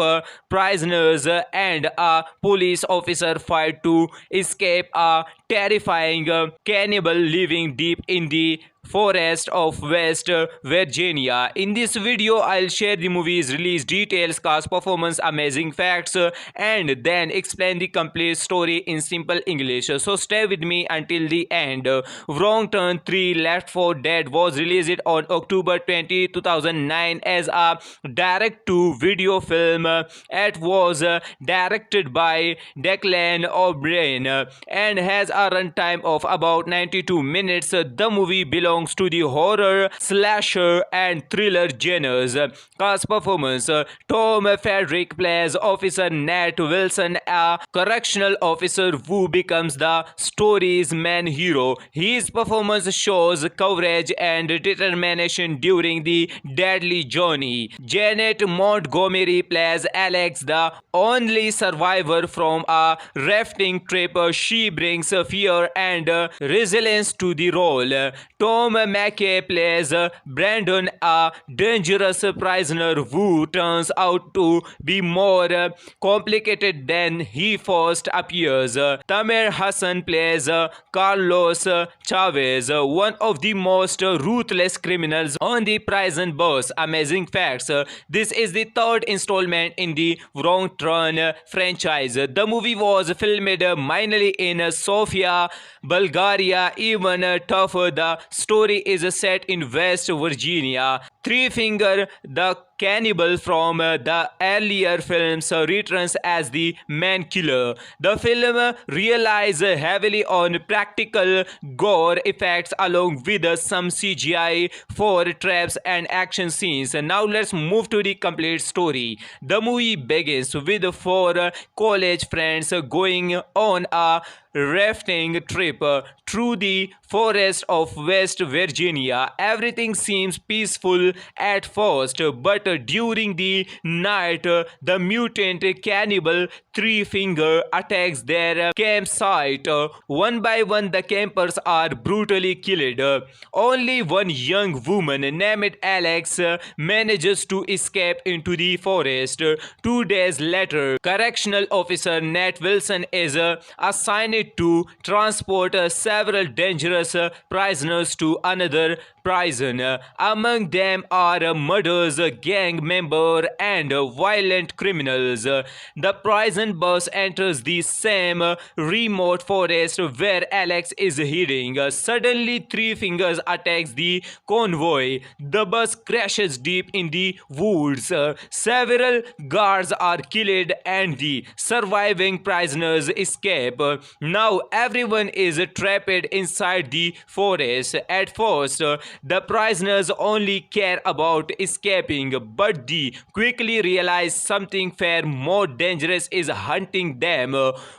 prisoners and a police officer fight to escape a terrifying cannibal living deep in the forest of West Virginia. In this video, I'll share the movie's release details, cast performance, amazing facts, and then explain the complete story in simple English. So stay with me until the end. Wrong Turn 3 Left 4 Dead was released on October 20, 2009 as a direct-to-video film. It was directed by Declan O'Brien and has a runtime of about 92 minutes. The movie belongs to the horror, slasher, and thriller genres. Cast performance: Tom Frederick plays Officer Nat Wilson, a correctional officer who becomes the story's main hero. His performance shows courage and determination during the deadly journey. Janet Montgomery plays Alex, the only survivor from a rafting trip. She brings fear and resilience to the role. Tom McKay plays Brandon, a dangerous prisoner who turns out to be more complicated than he first appears. Tamer Hassan plays Carlos Chavez, one of the most ruthless criminals on the prison bus. Amazing facts: this is the third installment in the Wrong Turn franchise. The movie was filmed mainly in Sofia, Bulgaria. Even tougher, the story is set in West Virginia. Three Finger, the cannibal from the earlier films, returns as the main killer. The film relies heavily on practical gore effects along with some CGI for traps and action scenes. Now let's move to the complete story. The movie begins with four college friends going on a rafting trip through the forest of West Virginia. Everything seems peaceful at first, but during the night, the mutant cannibal Three Finger attacks their campsite. One by one, the campers are brutally killed. Only one young woman named Alex manages to escape into the forest. 2 days later, correctional officer Nat Wilson is assigned to transport several dangerous prisoners to another prison. Among them are murders, gang member, and violent criminals. The prison bus enters the same remote forest where Alex is hiding. Suddenly, Three Fingers attacks the convoy. The bus crashes deep in the woods. Several guards are killed and the surviving prisoners escape. Now everyone is trapped inside the forest. At first, the prisoners only care about escaping, but they quickly realize something far more dangerous is hunting them.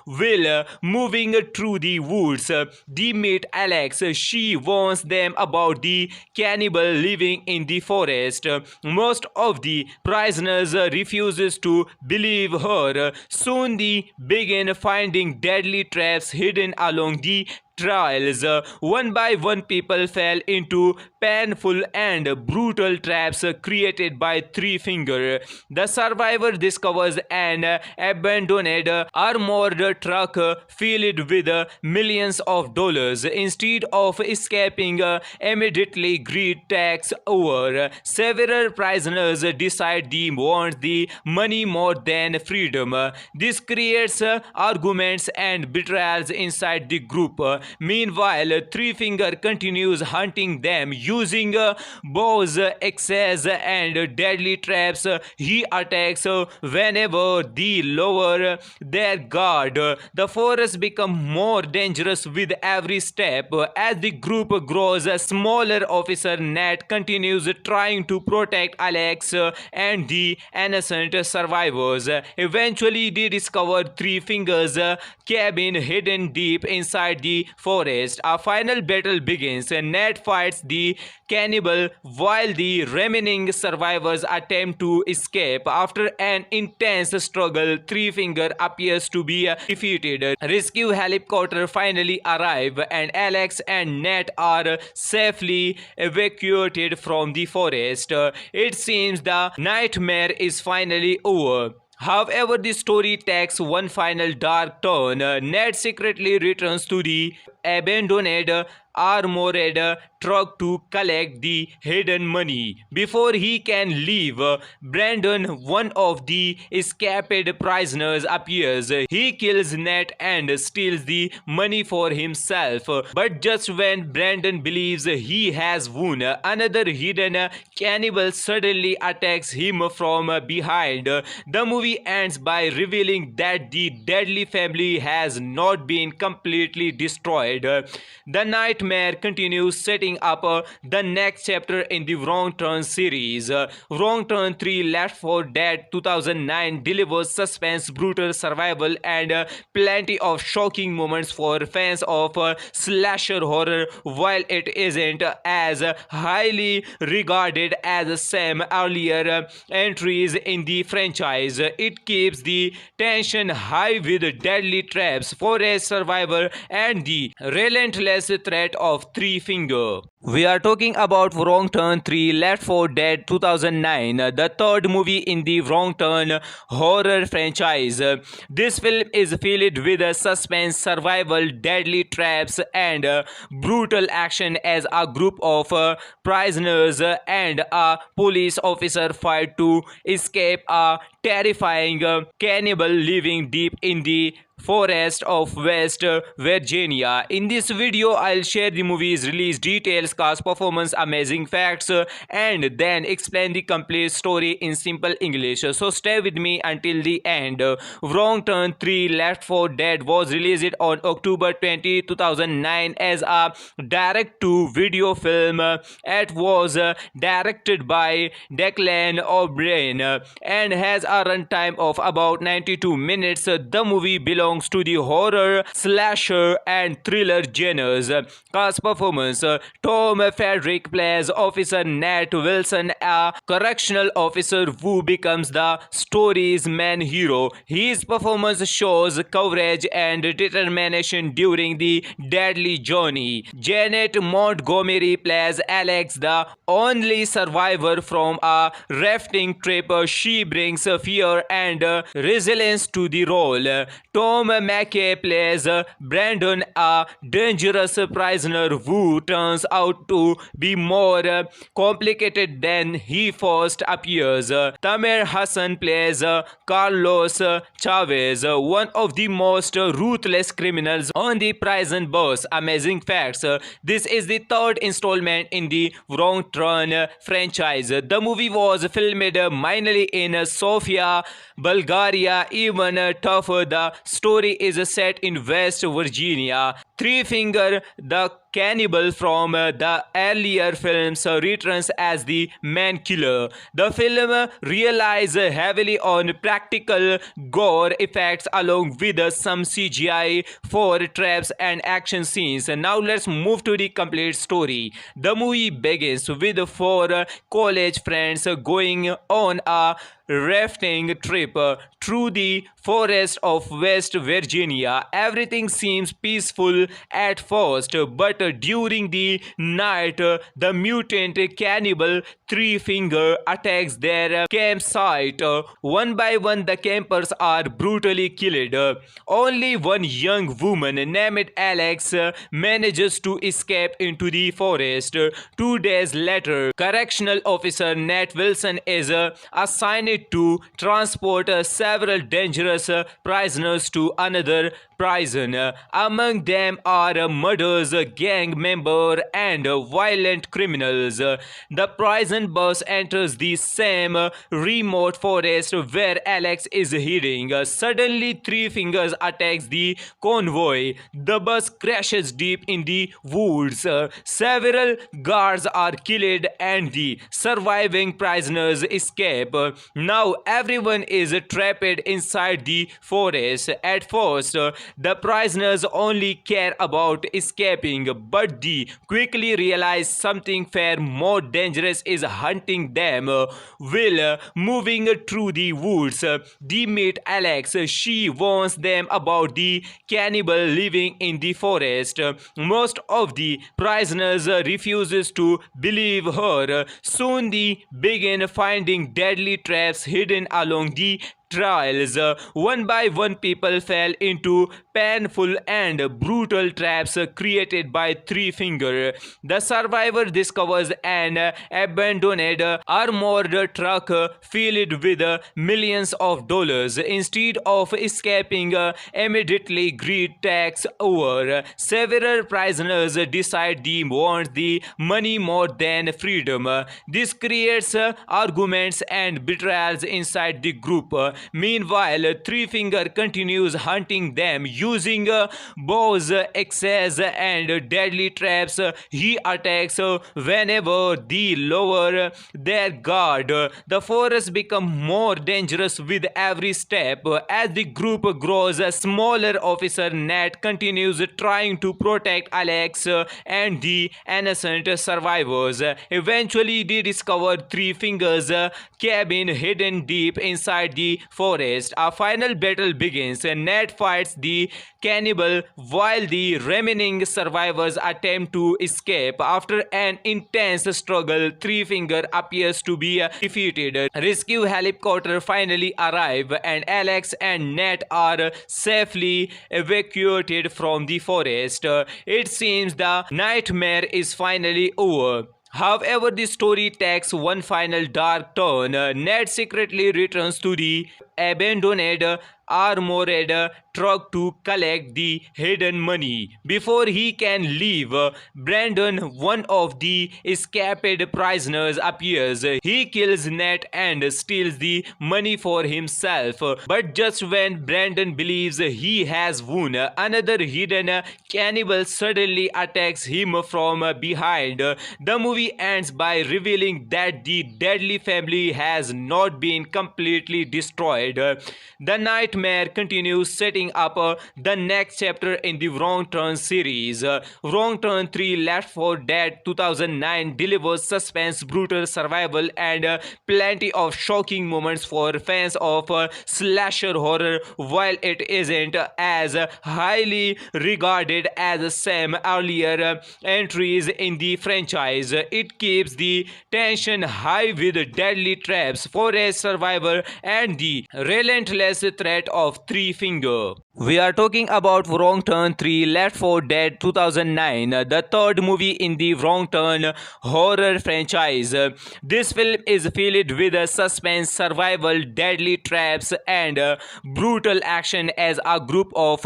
While moving through the woods, they meet Alex. She warns them about the cannibal living in the forest. Most of the prisoners refuses to believe her. Soon they begin finding deadly traps hidden along the trails. One by one, people fell into painful and brutal traps created by Three Finger. The survivor discovers an abandoned armored truck filled with millions of dollars. Instead of escaping, immediately greed takes over. Several prisoners decide they want the money more than freedom. This creates arguments and betrayals inside the group. Meanwhile, Three Finger continues hunting them using bows, axes, and deadly traps. He attacks whenever they lower their guard. The forest becomes more dangerous with every step. As the group grows smaller, Officer Nat continues trying to protect Alex and the innocent survivors. Eventually, they discover Three Fingers' cabin hidden deep inside the forest. A final battle begins. Nat fights the cannibal while the remaining survivors attempt to escape. After an intense struggle, Three Finger appears to be defeated. Rescue helicopter finally arrive and Alex and Nat are safely evacuated from the forest. It seems the nightmare is finally over. However, the story takes one final dark turn. Ned secretly returns to the abandoned armored truck to collect the hidden money. Before he can leave, Brandon, one of the escaped prisoners, appears. He kills Ned and steals the money for himself. But just when Brandon believes he has won, another hidden cannibal suddenly attacks him from behind. The movie ends by revealing that the deadly family has not been completely destroyed. The nightmare continues, setting up the next chapter in the Wrong Turn series. Wrong Turn 3 Left 4 Dead 2009 delivers suspense, brutal survival, and plenty of shocking moments for fans of slasher horror. While it isn't as highly regarded as some earlier entries in the franchise, it keeps the tension high with deadly traps, forest survivor, and the relentless threat of Three Finger. We are talking about Wrong Turn 3 Left 4 Dead 2009, the third movie in the Wrong Turn horror franchise. This film is filled with suspense, survival, deadly traps, and brutal action as a group of prisoners and a police officer fight to escape a terrifying cannibal living deep in the forest of West Virginia. In this video, I'll share the movie's release details, cast, performance, amazing facts, and then explain the complete story in simple English. So stay with me until the end. Wrong Turn 3 Left 4 Dead was released on October 20, 2009 as a direct-to-video film. It was directed by Declan O'Brien and has a runtime of about 92 minutes. The movie belongs to the horror, slasher, and thriller genres. Cast performance: Tom Frederick plays Officer Nat Wilson, a correctional officer who becomes the story's main hero. His performance shows courage and determination during the deadly journey. Janet Montgomery plays Alex, the only survivor from a rafting trip. She brings fear and resilience to the role. Tom McKay plays Brandon, a dangerous prisoner who turns out to be more complicated than he first appears. Tamer Hassan plays Carlos Chavez, one of the most ruthless criminals on the prison bus. Amazing facts: this is the third installment in the Wrong Turn franchise. The movie was filmed mainly in Sofia, Bulgaria. Even tougher, the story is set in West Virginia. Three Finger, the cannibal from the earlier films, returns as the main killer. The film relies heavily on practical gore effects along with some CGI for traps and action scenes. Now let's move to the complete story. The movie begins with four college friends going on a rafting trip through the forest of West Virginia. Everything seems peaceful at first, but during the night, the mutant cannibal Three Finger attacks their campsite. One by one, the campers are brutally killed. Only one young woman named Alex manages to escape into the forest. 2 days later, correctional officer Nat Wilson is assigned to transport several dangerous prisoners to another prison. Among them are murders, gang member, and violent criminals. The prison bus enters the same remote forest where Alex is hiding. Suddenly, Three Fingers attacks the convoy. The bus crashes deep in the woods. Several guards are killed and the surviving prisoners escape. Now everyone is trapped inside the forest. At first, the prisoners only care about escaping, but they quickly realize something far more dangerous is hunting them. While moving through the woods, they meet Alex. She warns them about the cannibal living in the forest. Most of the prisoners refuses to believe her. Soon they begin finding deadly traps hidden along the trails. One by one, people fell into painful and brutal traps created by Three Finger. The survivor discovers an abandoned armored truck filled with millions of dollars. Instead of escaping, immediately greed takes over. Several prisoners decide they want the money more than freedom. This creates arguments and betrayals inside the group. Meanwhile, Three Finger continues hunting them using bows, axes, and deadly traps. He attacks whenever they lower their guard. The forest becomes more dangerous with every step. As the group grows smaller, Officer Nat continues trying to protect Alex and the innocent survivors. Eventually, they discover Three Fingers' cabin hidden deep inside the forest. A final battle begins. Ned fights the cannibal while the remaining survivors attempt to escape. After an intense struggle, Three Finger appears to be defeated. Rescue helicopter finally arrive and Alex and Ned are safely evacuated from the forest. It seems the nightmare is finally over. However, the story takes one final dark turn. Ned secretly returns to the abandoned armored truck to collect the hidden money. Before he can leave, Brandon, one of the escaped prisoners, appears. He kills Ned and steals the money for himself. But just when Brandon believes he has won, another hidden cannibal suddenly attacks him from behind. The movie ends by revealing that the deadly family has not been completely destroyed. The nightmare continues, setting up the next chapter in the Wrong Turn series. Wrong Turn 3 Left 4 Dead 2009 delivers suspense, brutal survival, and plenty of shocking moments for fans of slasher horror. While it isn't as highly regarded as some earlier entries in the franchise, it keeps the tension high with deadly traps, forest survivor, and the relentless threat of Three Finger. We are talking about Wrong Turn 3 Left 4 Dead 2009, the third movie in the Wrong Turn horror franchise. This film is filled with suspense, survival, deadly traps, and brutal action as a group of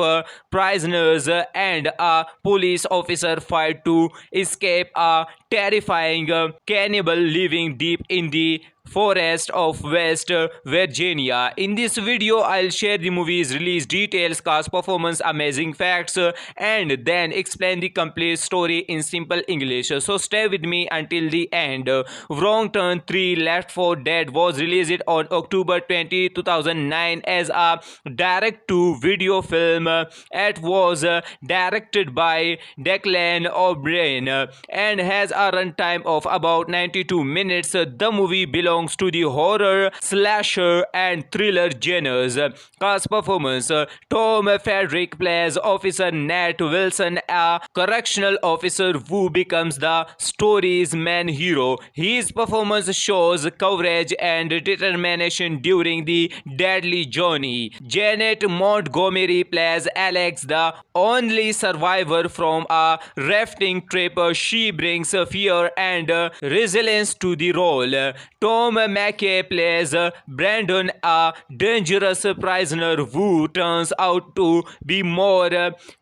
prisoners and a police officer fight to escape a terrifying cannibal living deep in the forest of West Virginia. In this video, I'll share the movie's release details, cast, performance, amazing facts, and then explain the complete story in simple English. So stay with me until the end. Wrong Turn 3 Left 4 Dead was released on October 20, 2009 as a direct-to-video film. It was directed by Declan O'Brien and has a runtime of about 92 minutes. The movie belongs to the horror, slasher, and thriller genres. Cast performance: Tom Frederick plays Officer Nat Wilson, a correctional officer who becomes the story's main hero. His performance shows courage and determination during the deadly journey. Janet Montgomery plays Alex, the only survivor from a rafting trip. She brings fear and resilience to the role. Tom McKay plays Brandon, a dangerous prisoner who turns out out to be more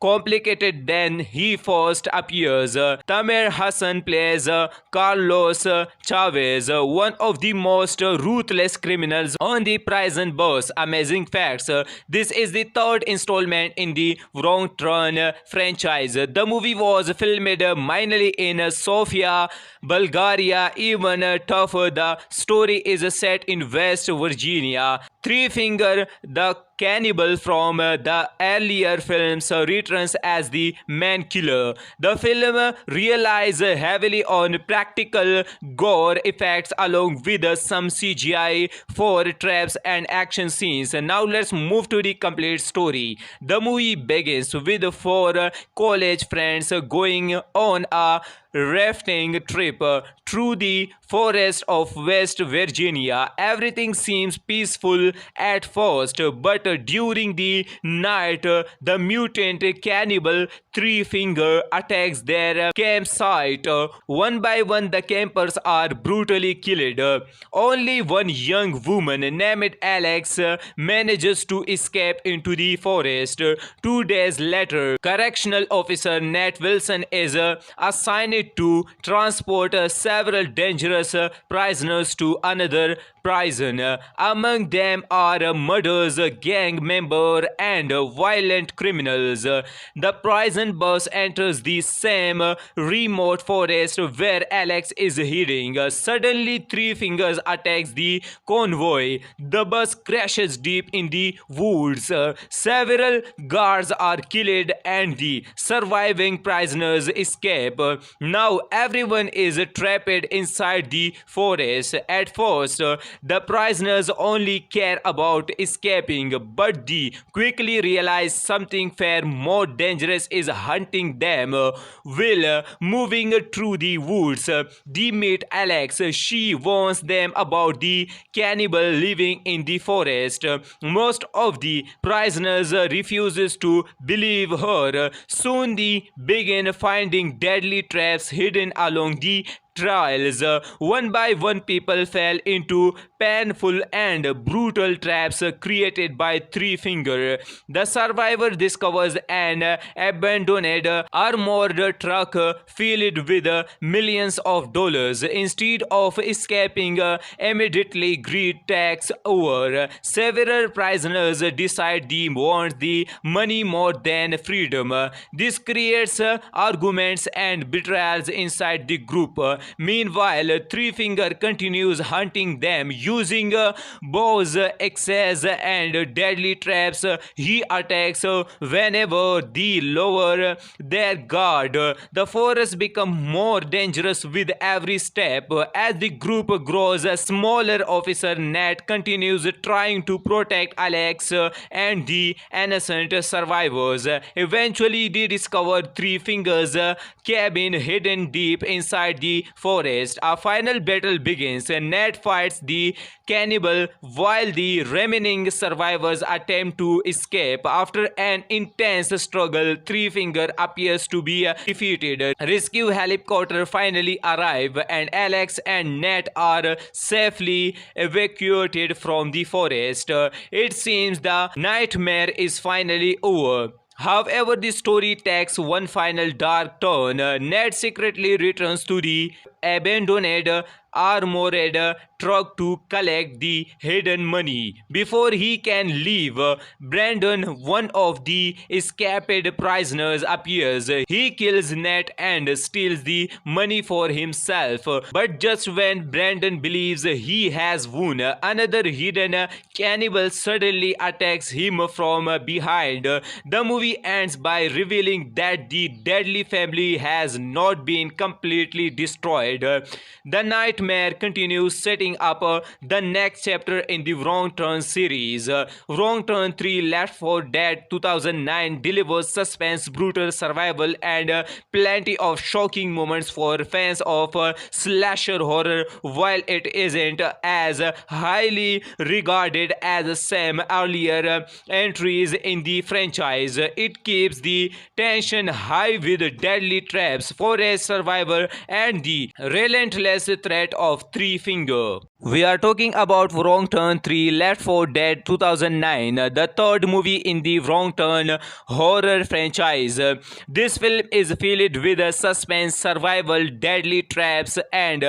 complicated than he first appears. Tamer Hassan plays Carlos Chavez, one of the most ruthless criminals on the prison bus. Amazing facts. This is the third installment in the Wrong Turn franchise. The movie was filmed mainly in Sofia, Bulgaria. Even tougher, the story is set in West Virginia. Three Finger, the cannibal from the earlier films, returns as the man killer. The film relies heavily on practical gore effects along with some CGI for traps and action scenes. Now let's move to the complete story. The movie begins with four college friends going on a rafting trip through the forest of West Virginia. Everything seems peaceful at first, but during the night, the mutant cannibal Three Finger attacks their campsite. One by one, the campers are brutally killed. Only one young woman named Alex manages to escape into the forest. 2 days later, correctional officer Nat Wilson is assigned to transport several dangerous prisoners to another prison. Among them are murders, gang members, and violent criminals. The prison bus enters the same remote forest where Alex is hiding. Suddenly, Three Fingers attacks the convoy. The bus crashes deep in the woods. Several guards are killed and the surviving prisoners escape. Now everyone is trapped inside the forest. At first, the prisoners only care about escaping, but they quickly realize something far more dangerous is hunting them. While moving through the woods, they meet Alex. She warns them about the cannibal living in the forest. Most of the prisoners refuses to believe her. Soon they begin finding deadly traps hidden along the trails. One by one, people fell into painful and brutal traps created by Three Finger. The survivor discovers an abandoned armored truck filled with millions of dollars. Instead of escaping, immediately greed takes over. Several prisoners decide they want the money more than freedom. This creates arguments and betrayals inside the group. Meanwhile, Three Finger continues hunting them using bows, axes, and deadly traps. He attacks whenever they lower their guard. The forest becomes more dangerous with every step. As the group grows smaller, Officer Nat continues trying to protect Alex and the innocent survivors. Eventually, they discover Three Fingers' cabin hidden deep inside the forest. A final battle begins. Nat fights the cannibal while the remaining survivors attempt to escape. After an intense struggle, Three Finger appears to be defeated. Rescue helicopter finally arrive and Alex and Nat are safely evacuated from the forest. It seems the nightmare is finally over. However, the story takes one final dark turn. Ned secretly returns to the abandoned armored truck to collect the hidden money. Before he can leave, Brandon, one of the escaped prisoners, appears. He kills Ned and steals the money for himself. But just when Brandon believes he has won, another hidden cannibal suddenly attacks him from behind. The movie ends by revealing that the deadly family has not been completely destroyed. The nightmare continues, setting up the next chapter in the Wrong Turn series. Wrong Turn 3 Left 4 Dead 2009 delivers suspense, brutal survival, and plenty of shocking moments for fans of slasher horror. While it isn't as highly regarded as some earlier entries in the franchise, it keeps the tension high with deadly traps, forest survival, and the relentless threat threat of Three Finger. We are talking about Wrong Turn 3 Left 4 Dead 2009, the third movie in the Wrong Turn horror franchise. This film is filled with suspense, survival, deadly traps, and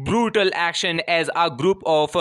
brutal action as a group of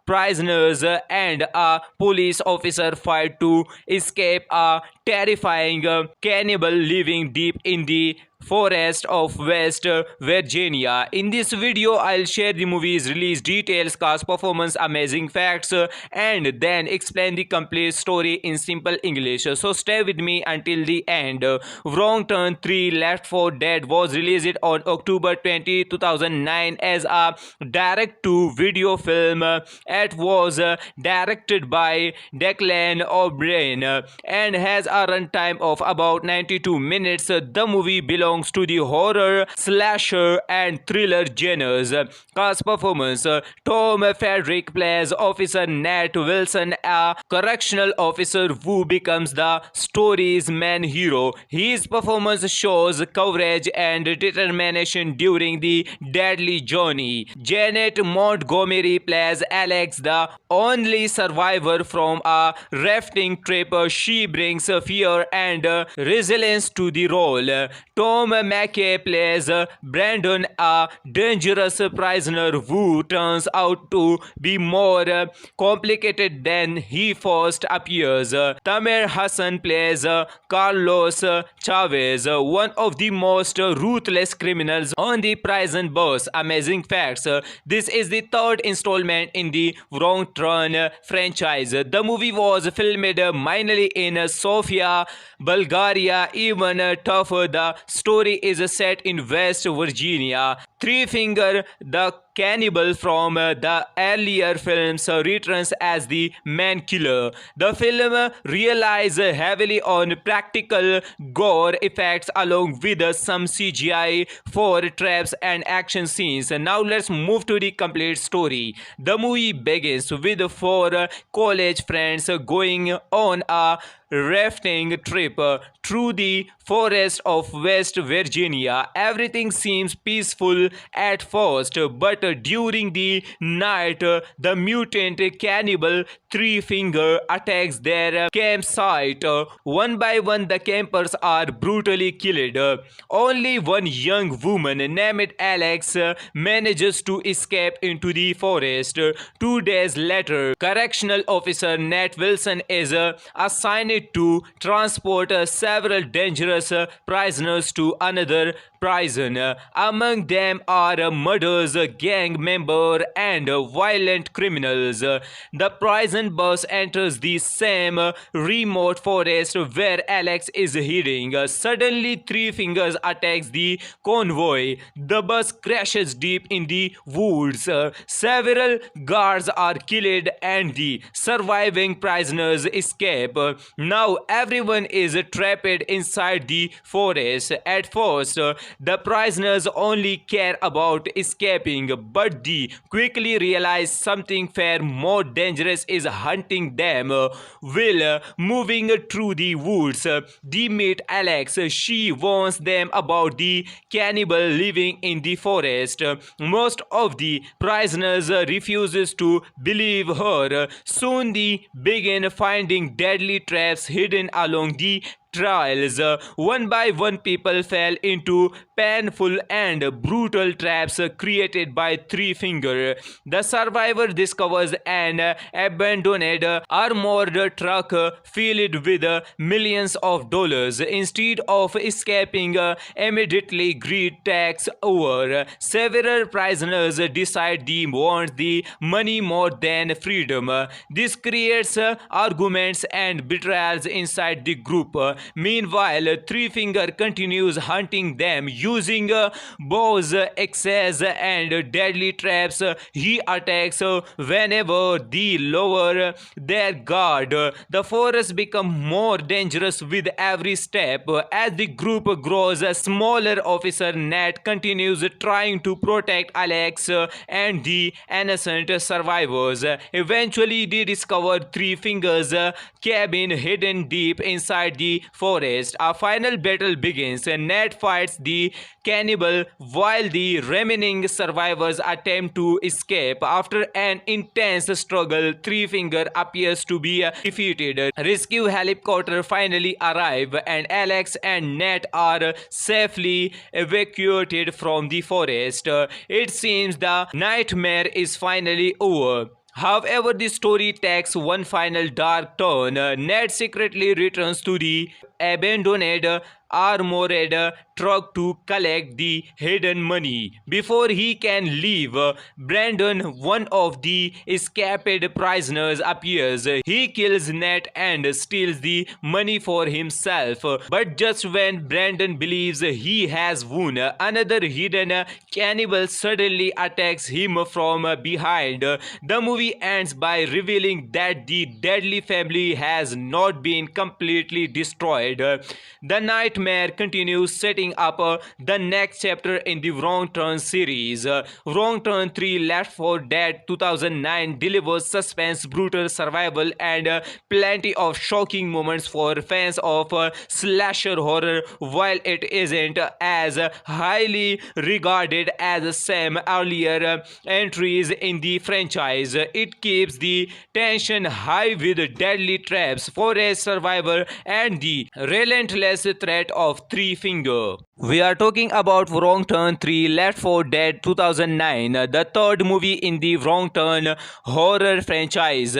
prisoners and a police officer fight to escape a terrifying cannibal living deep in the forest of West Virginia. In this video, I'll share the movie's release details, cast performance, amazing facts, and then explain the complete story in simple English. So stay with me until the end. Wrong Turn 3 Left 4 Dead was released on October 20, 2009 as a direct-to-video film. It was directed by Declan O'Brien and has a runtime of about 92 minutes. The movie belongs to the horror, slasher, and thriller genres. Cast performance: Tom Frederick plays Officer Nat Wilson, a correctional officer who becomes the story's main hero. His performance shows courage and determination during the deadly journey. Janet Montgomery plays Alex, the only survivor from a rafting trip. She brings fear and resilience to the role. Tom McKay plays Brandon, a dangerous prisoner who turns out to be more complicated than he first appears. Tamer Hassan plays Carlos Chavez, one of the most ruthless criminals on the prison bus. Amazing facts: this is the third installment in the Wrong Turn franchise. The movie was filmed mainly in Sofia, Bulgaria. Even tougher, the story is set in West Virginia. Three Finger, the cannibal from the earlier films, returns as the main killer. The film relies heavily on practical gore effects along with some CGI for traps and action scenes. Now let's move to the complete story. The movie begins with four college friends going on a rafting trip through the forest of West Virginia. Everything seems peaceful at first, but during the night, the mutant cannibal Three Finger attacks their campsite. One by one, the campers are brutally killed. Only one young woman named Alex manages to escape into the forest. 2 days later, correctional officer Nat Wilson is assigned to transport several dangerous prisoners to another prison. Among them are murders, gang member, and violent criminals. The prison bus enters the same remote forest where Alex is hiding. Suddenly, Three Fingers attacks the convoy. The bus crashes deep in the woods. Several guards are killed and the surviving prisoners escape. Now everyone is trapped inside the forest. At first, the prisoners only care about escaping, but they quickly realize something far more dangerous is hunting them. While moving through the woods, they meet Alex. She warns them about the cannibal living in the forest. Most of the prisoners refuses to believe her. Soon they begin finding deadly traps hidden along the trails. One by one, people fell into painful and brutal traps created by Three Finger. The survivor discovers an abandoned armored truck filled with millions of dollars. Instead of escaping, immediately greed takes over. Several prisoners decide they want the money more than freedom. This creates arguments and betrayals inside the group. Meanwhile, Three Finger continues hunting them using bows, axes, and deadly traps. He attacks whenever they lower their guard. The forest becomes more dangerous with every step. As the group grows smaller, Officer Nat continues trying to protect Alex and the innocent survivors. Eventually, they discover Three Fingers' cabin hidden deep inside the forest. A final battle begins. Ned fights the cannibal while the remaining survivors attempt to escape. After an intense struggle, Three Finger appears to be defeated. Rescue helicopter finally arrive and Alex and Ned are safely evacuated from the forest. It seems the nightmare is finally over. However, the story takes one final dark turn. Ned secretly returns to the abandoned armored truck to collect the hidden money. Before he can leave, Brandon, one of the escaped prisoners, appears. He kills Ned and steals the money for himself. But just when Brandon believes he has won, another hidden cannibal suddenly attacks him from behind. The movie ends by revealing that the deadly family has not been completely destroyed. The nightmare continues, setting up the next chapter in the Wrong Turn series. Wrong Turn 3 Left 4 Dead 2009 delivers suspense, brutal survival, and plenty of shocking moments for fans of slasher horror. While it isn't as highly regarded as some earlier entries in the franchise, it keeps the tension high with deadly traps, forest survivor, and the relentless threat of Three Finger. We are talking about Wrong Turn 3 Left 4 Dead 2009, the third movie in the Wrong Turn horror franchise.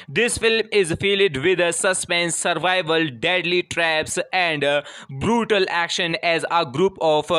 This film is filled with suspense, survival, deadly traps, and brutal action as a group of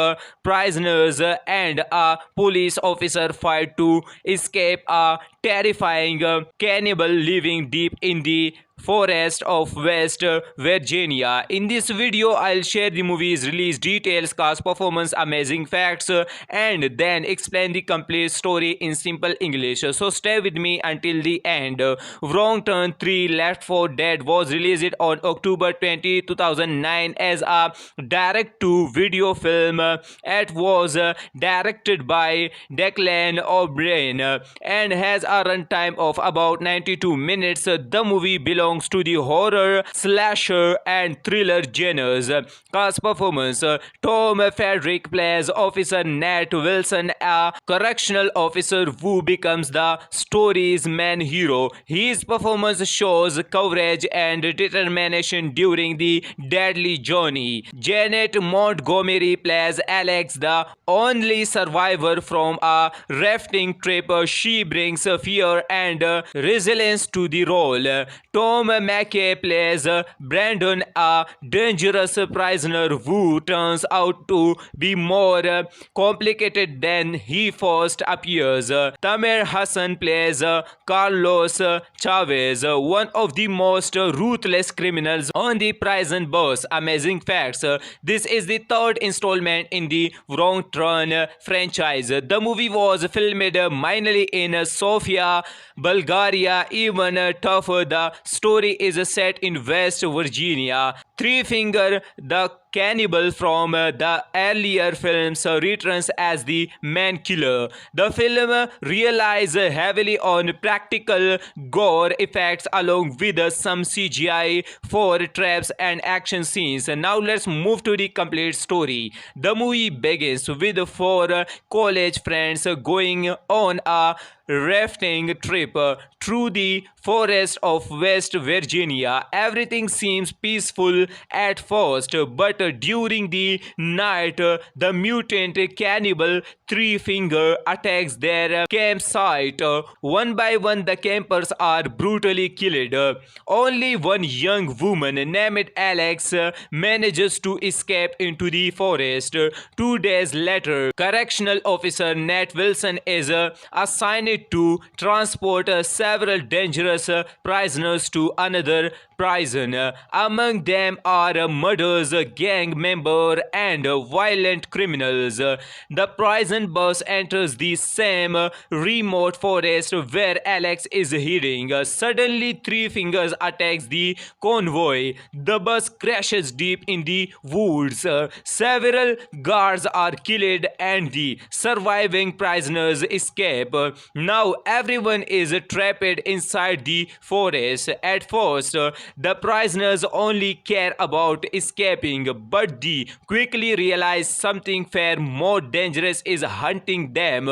prisoners and a police officer fight to escape a terrifying cannibal living deep in the forest of West Virginia. In this video, I'll share the movie's release details, cast, performance, amazing facts, and then explain the complete story in simple English. So stay with me until the end. Wrong Turn 3 Left 4 Dead was released on October 20, 2009 as a direct-to-video film. It was directed by Declan O'Brien and has a runtime of about 92 minutes. The movie belongs to the horror, slasher, and thriller genres. Cast performance: Tom Frederick plays Officer Nat Wilson, a correctional officer who becomes the story's main hero. His performance shows courage and determination during the deadly journey. Janet Montgomery plays Alex, the only survivor from a rafting trip. She brings fear and resilience to the role. Tom McKay plays Brandon, a dangerous prisoner who turns out to be more complicated than he first appears. Tamer Hassan plays Carlos Chavez, one of the most ruthless criminals on the prison bus. Amazing facts: this is the third installment in the Wrong Turn franchise. The movie was filmed mainly in Sofia, Bulgaria. Even tougher, the story is set in West Virginia. Three Finger, the cannibal from the earlier films, returns as the main killer. The film relies heavily on practical gore effects along with some CGI for traps and action scenes. Now let's move to the complete story. The movie begins with four college friends going on a rafting trip through the forest of West Virginia. Everything seems peaceful at first, but during the night, the mutant cannibal Three Finger attacks their campsite. One by one, the campers are brutally killed. Only one young woman named Alex manages to escape into the forest. 2 days later, correctional officer Nat Wilson is assigned to transport several dangerous prisoners to another prison. Among them are murders, gang members, and violent criminals. The prison bus enters the same remote forest where Alex is hiding. Suddenly, Three Fingers attacks the convoy. The bus crashes deep in the woods. Several guards are killed and the surviving prisoners escape. Now everyone is trapped inside the forest. At first, the prisoners only care about escaping, but they quickly realize something far more dangerous is hunting them.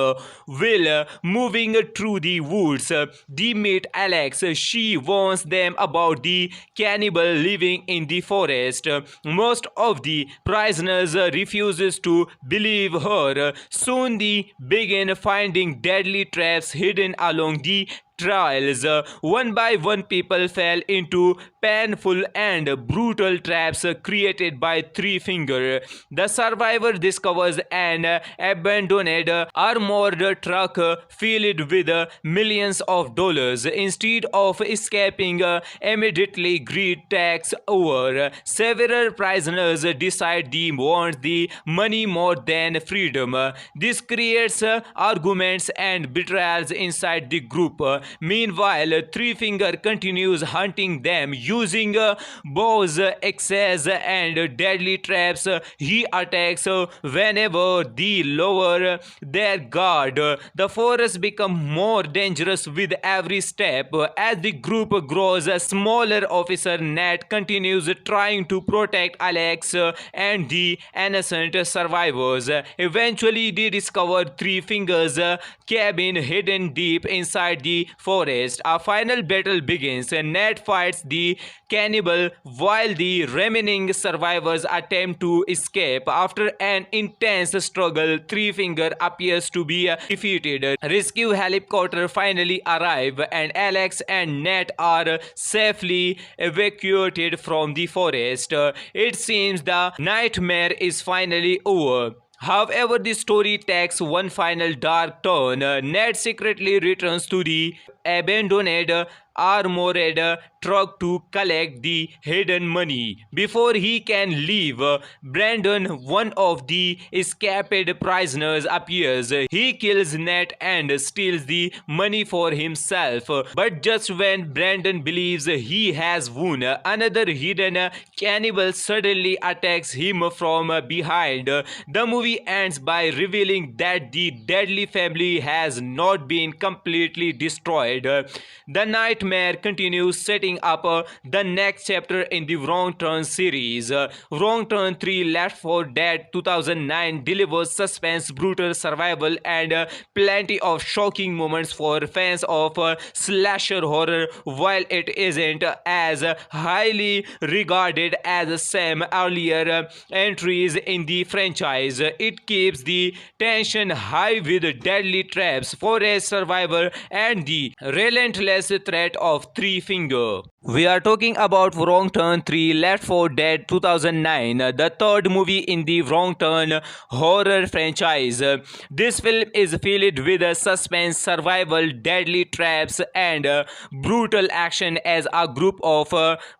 While moving through the woods, they meet Alex. She warns them about the cannibal living in the forest. Most of the prisoners refuses to believe her. Soon they begin finding deadly traps hidden along the trails. One by one, people fell into painful and brutal traps created by Three Finger. The survivor discovers an abandoned armored truck filled with millions of dollars. Instead of escaping, immediately greed takes over. Several prisoners decide they want the money more than freedom. This creates arguments and betrayals inside the group. Meanwhile, Three Finger continues hunting them using bows, axes, and deadly traps. He attacks whenever they lower their guard. The forest becomes more dangerous with every step. As the group grows smaller, Officer Nat continues trying to protect Alex and the innocent survivors. Eventually, they discover Three Fingers' cabin hidden deep inside the forest. A final battle begins. Ned fights the cannibal while the remaining survivors attempt to escape. After an intense struggle, Three Finger appears to be defeated. Rescue helicopter finally arrive and Alex and Ned are safely evacuated from the forest. It seems the nightmare is finally over. However, the story takes one final dark turn. Ned secretly returns to the abandoned armored truck to collect the hidden money. Before he can leave, Brandon, one of the escaped prisoners, appears. He kills Ned and steals the money for himself. But just when Brandon believes he has won, another hidden cannibal suddenly attacks him from behind. The movie ends by revealing that the deadly family has not been completely destroyed. The nightmare continues, setting up the next chapter in the Wrong Turn series. Wrong Turn 3 Left 4 Dead 2009 delivers suspense, brutal survival, and plenty of shocking moments for fans of slasher horror. While it isn't as highly regarded as some earlier entries in the franchise, it keeps the tension high with deadly traps, forest survival, and the relentless threat of Three Finger. We are talking about Wrong Turn 3 Left 4 Dead 2009, the third movie in the Wrong Turn horror franchise. This film is filled with suspense, survival, deadly traps, and brutal action as a group of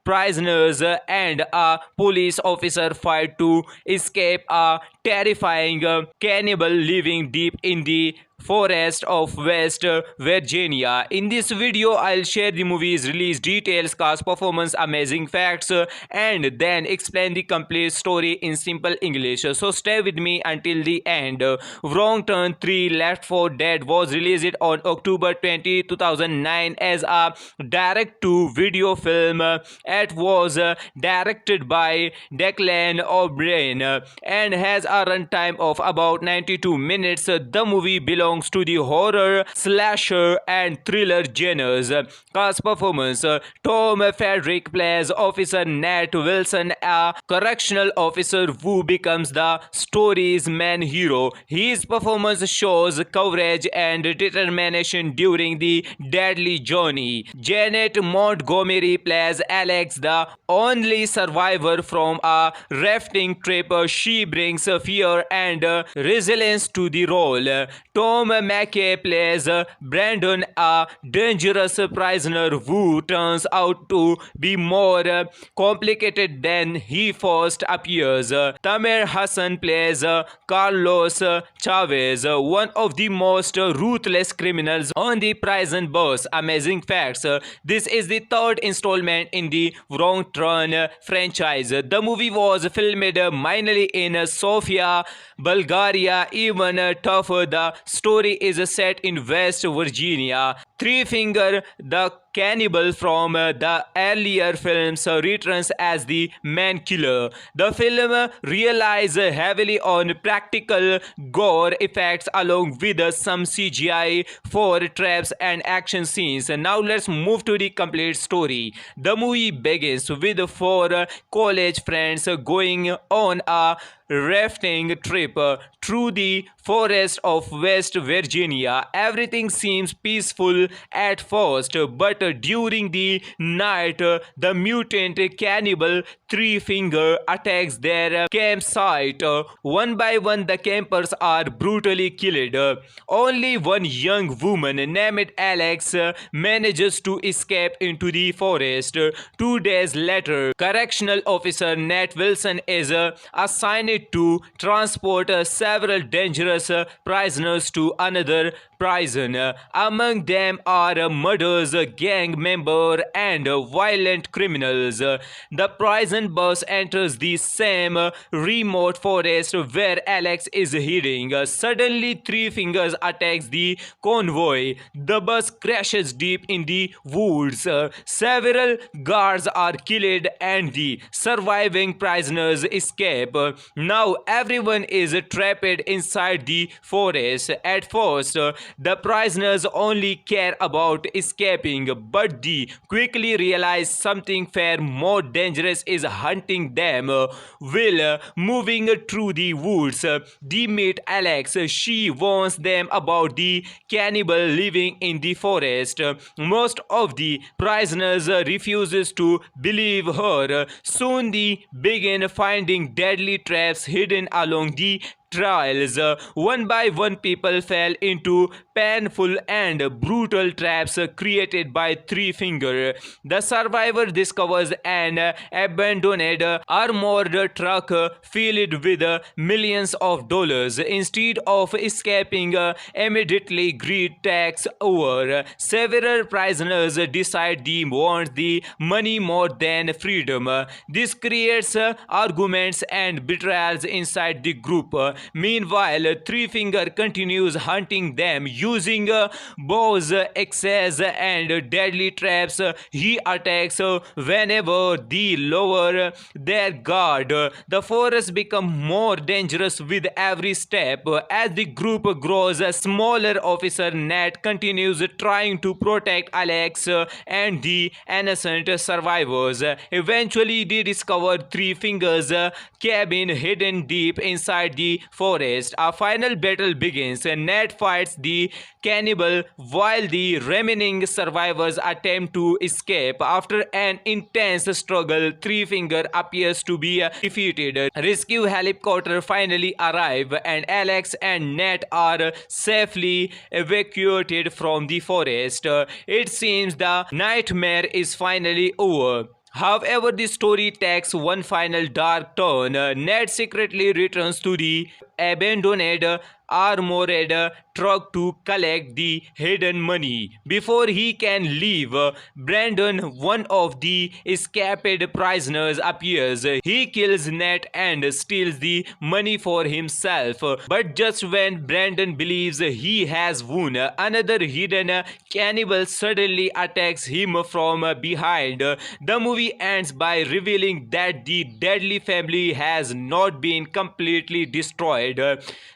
prisoners and a police officer fight to escape a terrifying cannibal living deep in the forest of West Virginia. In this video, I'll share the movie's release details, cast, performance, amazing facts, and then explain the complete story in simple English. So stay with me until the end. Wrong Turn 3 Left 4 Dead was released on October 20, 2009 as a direct-to-video film. It was directed by Declan O'Brien and has a runtime of about 92 minutes. The movie belongs to the horror, slasher, and thriller genres. Cast performance: Tom Frederick plays Officer Nat Wilson, a correctional officer who becomes the story's main hero. His performance shows courage and determination during the deadly journey. Janet Montgomery plays Alex, the only survivor from a rafting trip. She brings fear and resilience to the role. Tom McKay plays Brandon, a dangerous prisoner who turns out to be more complicated than he first appears. Tamer Hassan plays Carlos Chavez, one of the most ruthless criminals on the prison bus. Amazing facts: this is the third installment in the Wrong Turn franchise. The movie was filmed mainly in Sofia, Bulgaria. Even tougher, the story is set in West Virginia. Three Finger, the cannibal from the earlier films, returns as the man killer. The film relies heavily on practical gore effects along with some CGI for traps and action scenes. Now let's move to the complete story. The movie begins with four college friends going on a rafting trip through the forest of West Virginia. Everything seems peaceful at first, but during the night, the mutant cannibal Three Finger attacks their campsite. One by one, the campers are brutally killed. Only one young woman named Alex manages to escape into the forest. 2 days later, correctional officer Nat Wilson is assigned to transport several dangerous prisoners to another prison. Among them are murderers, gang members, and violent criminals. The prison bus enters the same remote forest where Alex is hiding. Suddenly, Three Fingers attacks the convoy. The bus crashes deep in the woods. Several guards are killed and the surviving prisoners escape. Now everyone is trapped inside the forest. At first, the prisoners only care about escaping, but they quickly realize something far more dangerous is hunting them. While moving through the woods, they meet Alex. She warns them about the cannibal living in the forest. Most of the prisoners refuses to believe her. Soon they begin finding deadly traps hidden along the trails. One by one, people fell into painful and brutal traps created by Three Finger. The survivor discovers an abandoned armored truck filled with millions of dollars. Instead of escaping, immediately greed takes over. Several prisoners decide they want the money more than freedom. This creates arguments and betrayals inside the group. Meanwhile, Three Finger continues hunting them using bows, axes, and deadly traps. He attacks whenever they lower their guard. The forest becomes more dangerous with every step. As the group grows smaller, Officer Nat continues trying to protect Alex and the innocent survivors. Eventually, they discover Three Fingers' cabin hidden deep inside the forest. A final battle begins. Nat fights the cannibal while the remaining survivors attempt to escape. After an intense struggle, Three Finger appears to be defeated. Rescue helicopter finally arrive and Alex and Nat are safely evacuated from the forest. It seems the nightmare is finally over. However, the story takes one final dark turn. Ned secretly returns to the abandoned armored truck to collect the hidden money. Before he can leave, Brandon, one of the escaped prisoners, appears. He kills Ned and steals the money for himself. But just when Brandon believes he has won, another hidden cannibal suddenly attacks him from behind. The movie ends by revealing that the deadly family has not been completely destroyed.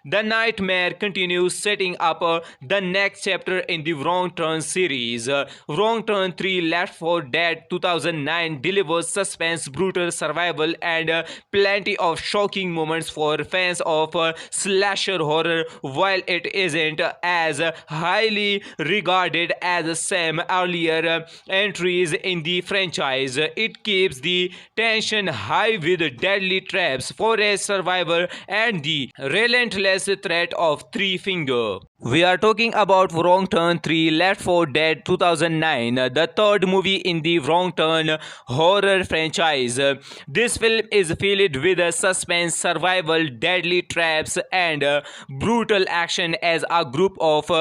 The nightmare continues, setting up the next chapter in the Wrong Turn series. Wrong Turn 3 Left 4 Dead 2009 delivers suspense, brutal survival, and plenty of shocking moments for fans of slasher horror. While it isn't as highly regarded as some earlier entries in the franchise, it keeps the tension high with deadly traps, forest survival, and the relentless threat of Three Finger. We are talking about Wrong Turn 3 Left 4 Dead 2009, the third movie in the Wrong Turn horror franchise. This film is filled with suspense, survival, deadly traps, and brutal action as a group of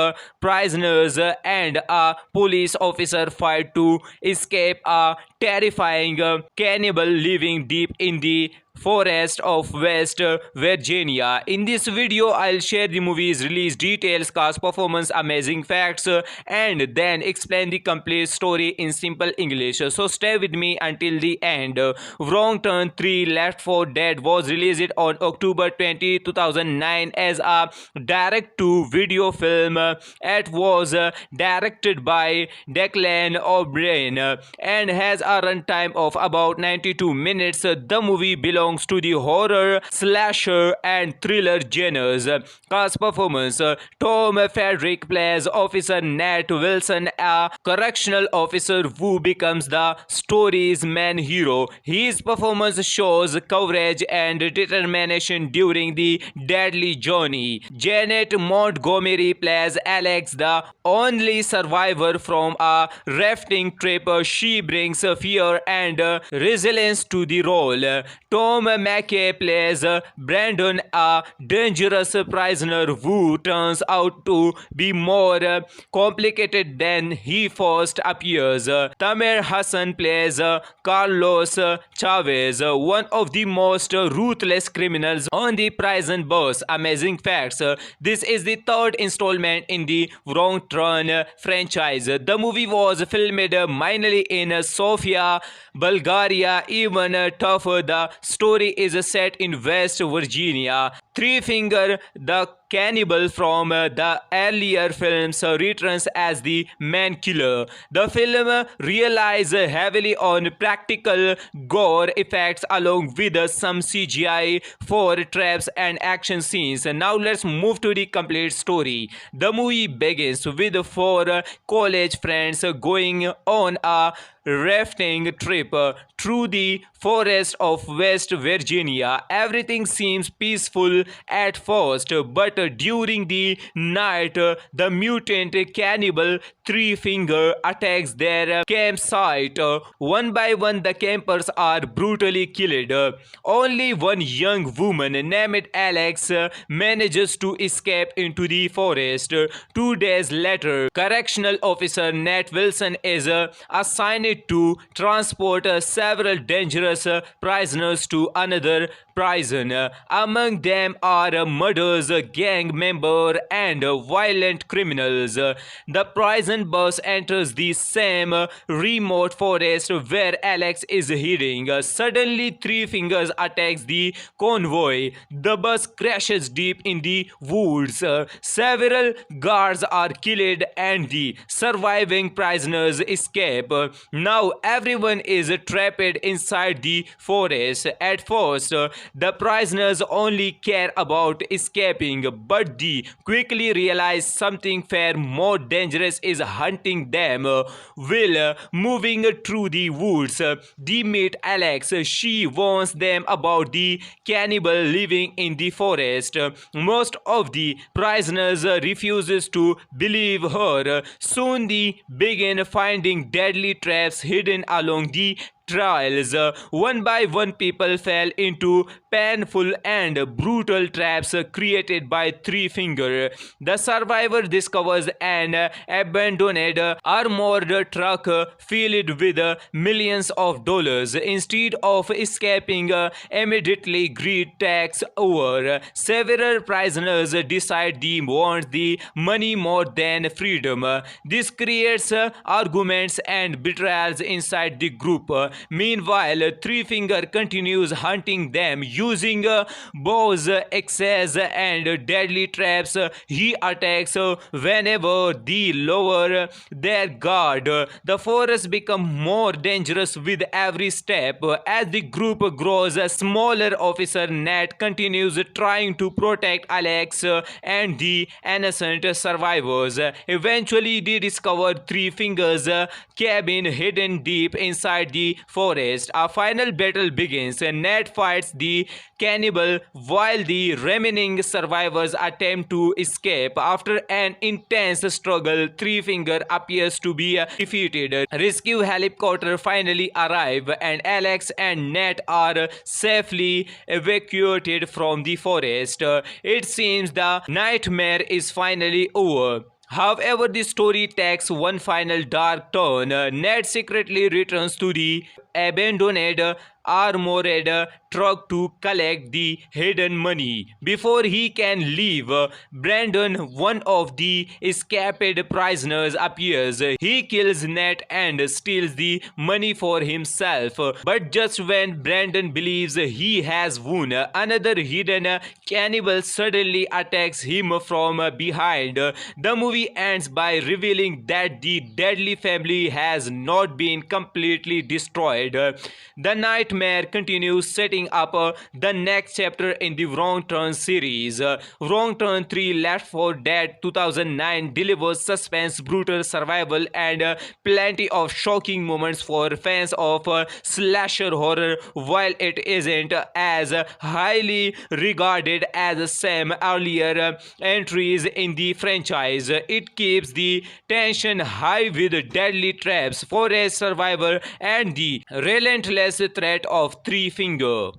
prisoners and a police officer fight to escape a terrifying cannibal living deep in the forest of West Virginia. In this video, I'll share the movie's release details, cast performance, amazing facts, and then explain the complete story in simple English. So stay with me until the end. Wrong Turn 3 Left 4 Dead was released on October 20, 2009 as a direct-to-video film. It was directed by Declan O'Brien and has a runtime of about 92 minutes. The movie belongs to the horror, slasher, and thriller genres. Cast performance: Tom Frederick plays Officer Nat Wilson, a correctional officer who becomes the story's main hero. His performance shows courage and determination during the deadly journey. Janet Montgomery plays Alex, the only survivor from a rafting trip. She brings fear and resilience to the role. Tom McKay plays Brandon, a dangerous prisoner who turns out to be more complicated than he first appears. Tamer Hassan plays Carlos Chavez, one of the most ruthless criminals on the prison bus. Amazing facts: this is the third installment in the Wrong Turn franchise. The movie was filmed mainly in Sofia, Bulgaria. Even tougher, the story is set in West Virginia. Three Finger, the cannibal from the earlier films, returns as the main killer. The film relies heavily on practical gore effects along with some CGI for traps and action scenes. Now let's move to the complete story. The movie begins with four college friends going on a rafting trip through the forest of West Virginia. Everything seems peaceful at first, but during the night, the mutant cannibal Three Finger attacks their campsite. One by one, the campers are brutally killed. Only one young woman named Alex manages to escape into the forest. 2 days later, correctional officer Nat Wilson is assigned to transport several dangerous prisoners to another prison. Among them are murders, gang members, and violent criminals. The prison bus enters the same remote forest where Alex is hiding. Suddenly, Three Fingers attacks the convoy. The bus crashes deep in the woods. Several guards are killed and the surviving prisoners escape. Now everyone is trapped inside the forest. At first, the prisoners only care about escaping, but they quickly realize something far more dangerous is hunting them. While moving through the woods, they meet Alex. She warns them about the cannibal living in the forest. Most of the prisoners refuses to believe her. Soon they begin finding deadly traps hidden along the trails. One by one, people fell into painful and brutal traps created by Three Finger. The survivor discovers an abandoned armored truck filled with millions of dollars. Instead of escaping immediately, greed takes over. Several prisoners decide they want the money more than freedom. This creates arguments and betrayals inside the group. Meanwhile, Three Finger continues hunting them using bows, axes, and deadly traps. He attacks whenever they lower their guard. The forest becomes more dangerous with every step. As the group grows smaller, Officer Nat continues trying to protect Alex and the innocent survivors. Eventually, they discover Three Fingers' cabin hidden deep inside the forest. A final battle begins. Nat fights the cannibal while the remaining survivors attempt to escape. After an intense struggle, Three Finger appears to be defeated. Rescue helicopter finally arrive and Alex and Nat are safely evacuated from the forest. It seems the nightmare is finally over. However, the story takes one final dark turn. Ned secretly returns to the abandoned armored truck to collect the hidden money. Before he can leave, Brandon, one of the escaped prisoners, appears. He kills Ned and steals the money for himself. But just when Brandon believes he has won, another hidden cannibal suddenly attacks him from behind. The movie ends by revealing that the deadly family has not been completely destroyed. The nightmare continues, setting up the next chapter in the Wrong Turn series. Wrong Turn 3 Left 4 Dead 2009 delivers suspense, brutal survival, and plenty of shocking moments for fans of slasher horror. While it isn't as highly regarded as some earlier entries in the franchise, it keeps the tension high with deadly traps, forest survival, and the relentless threat of Three Finger.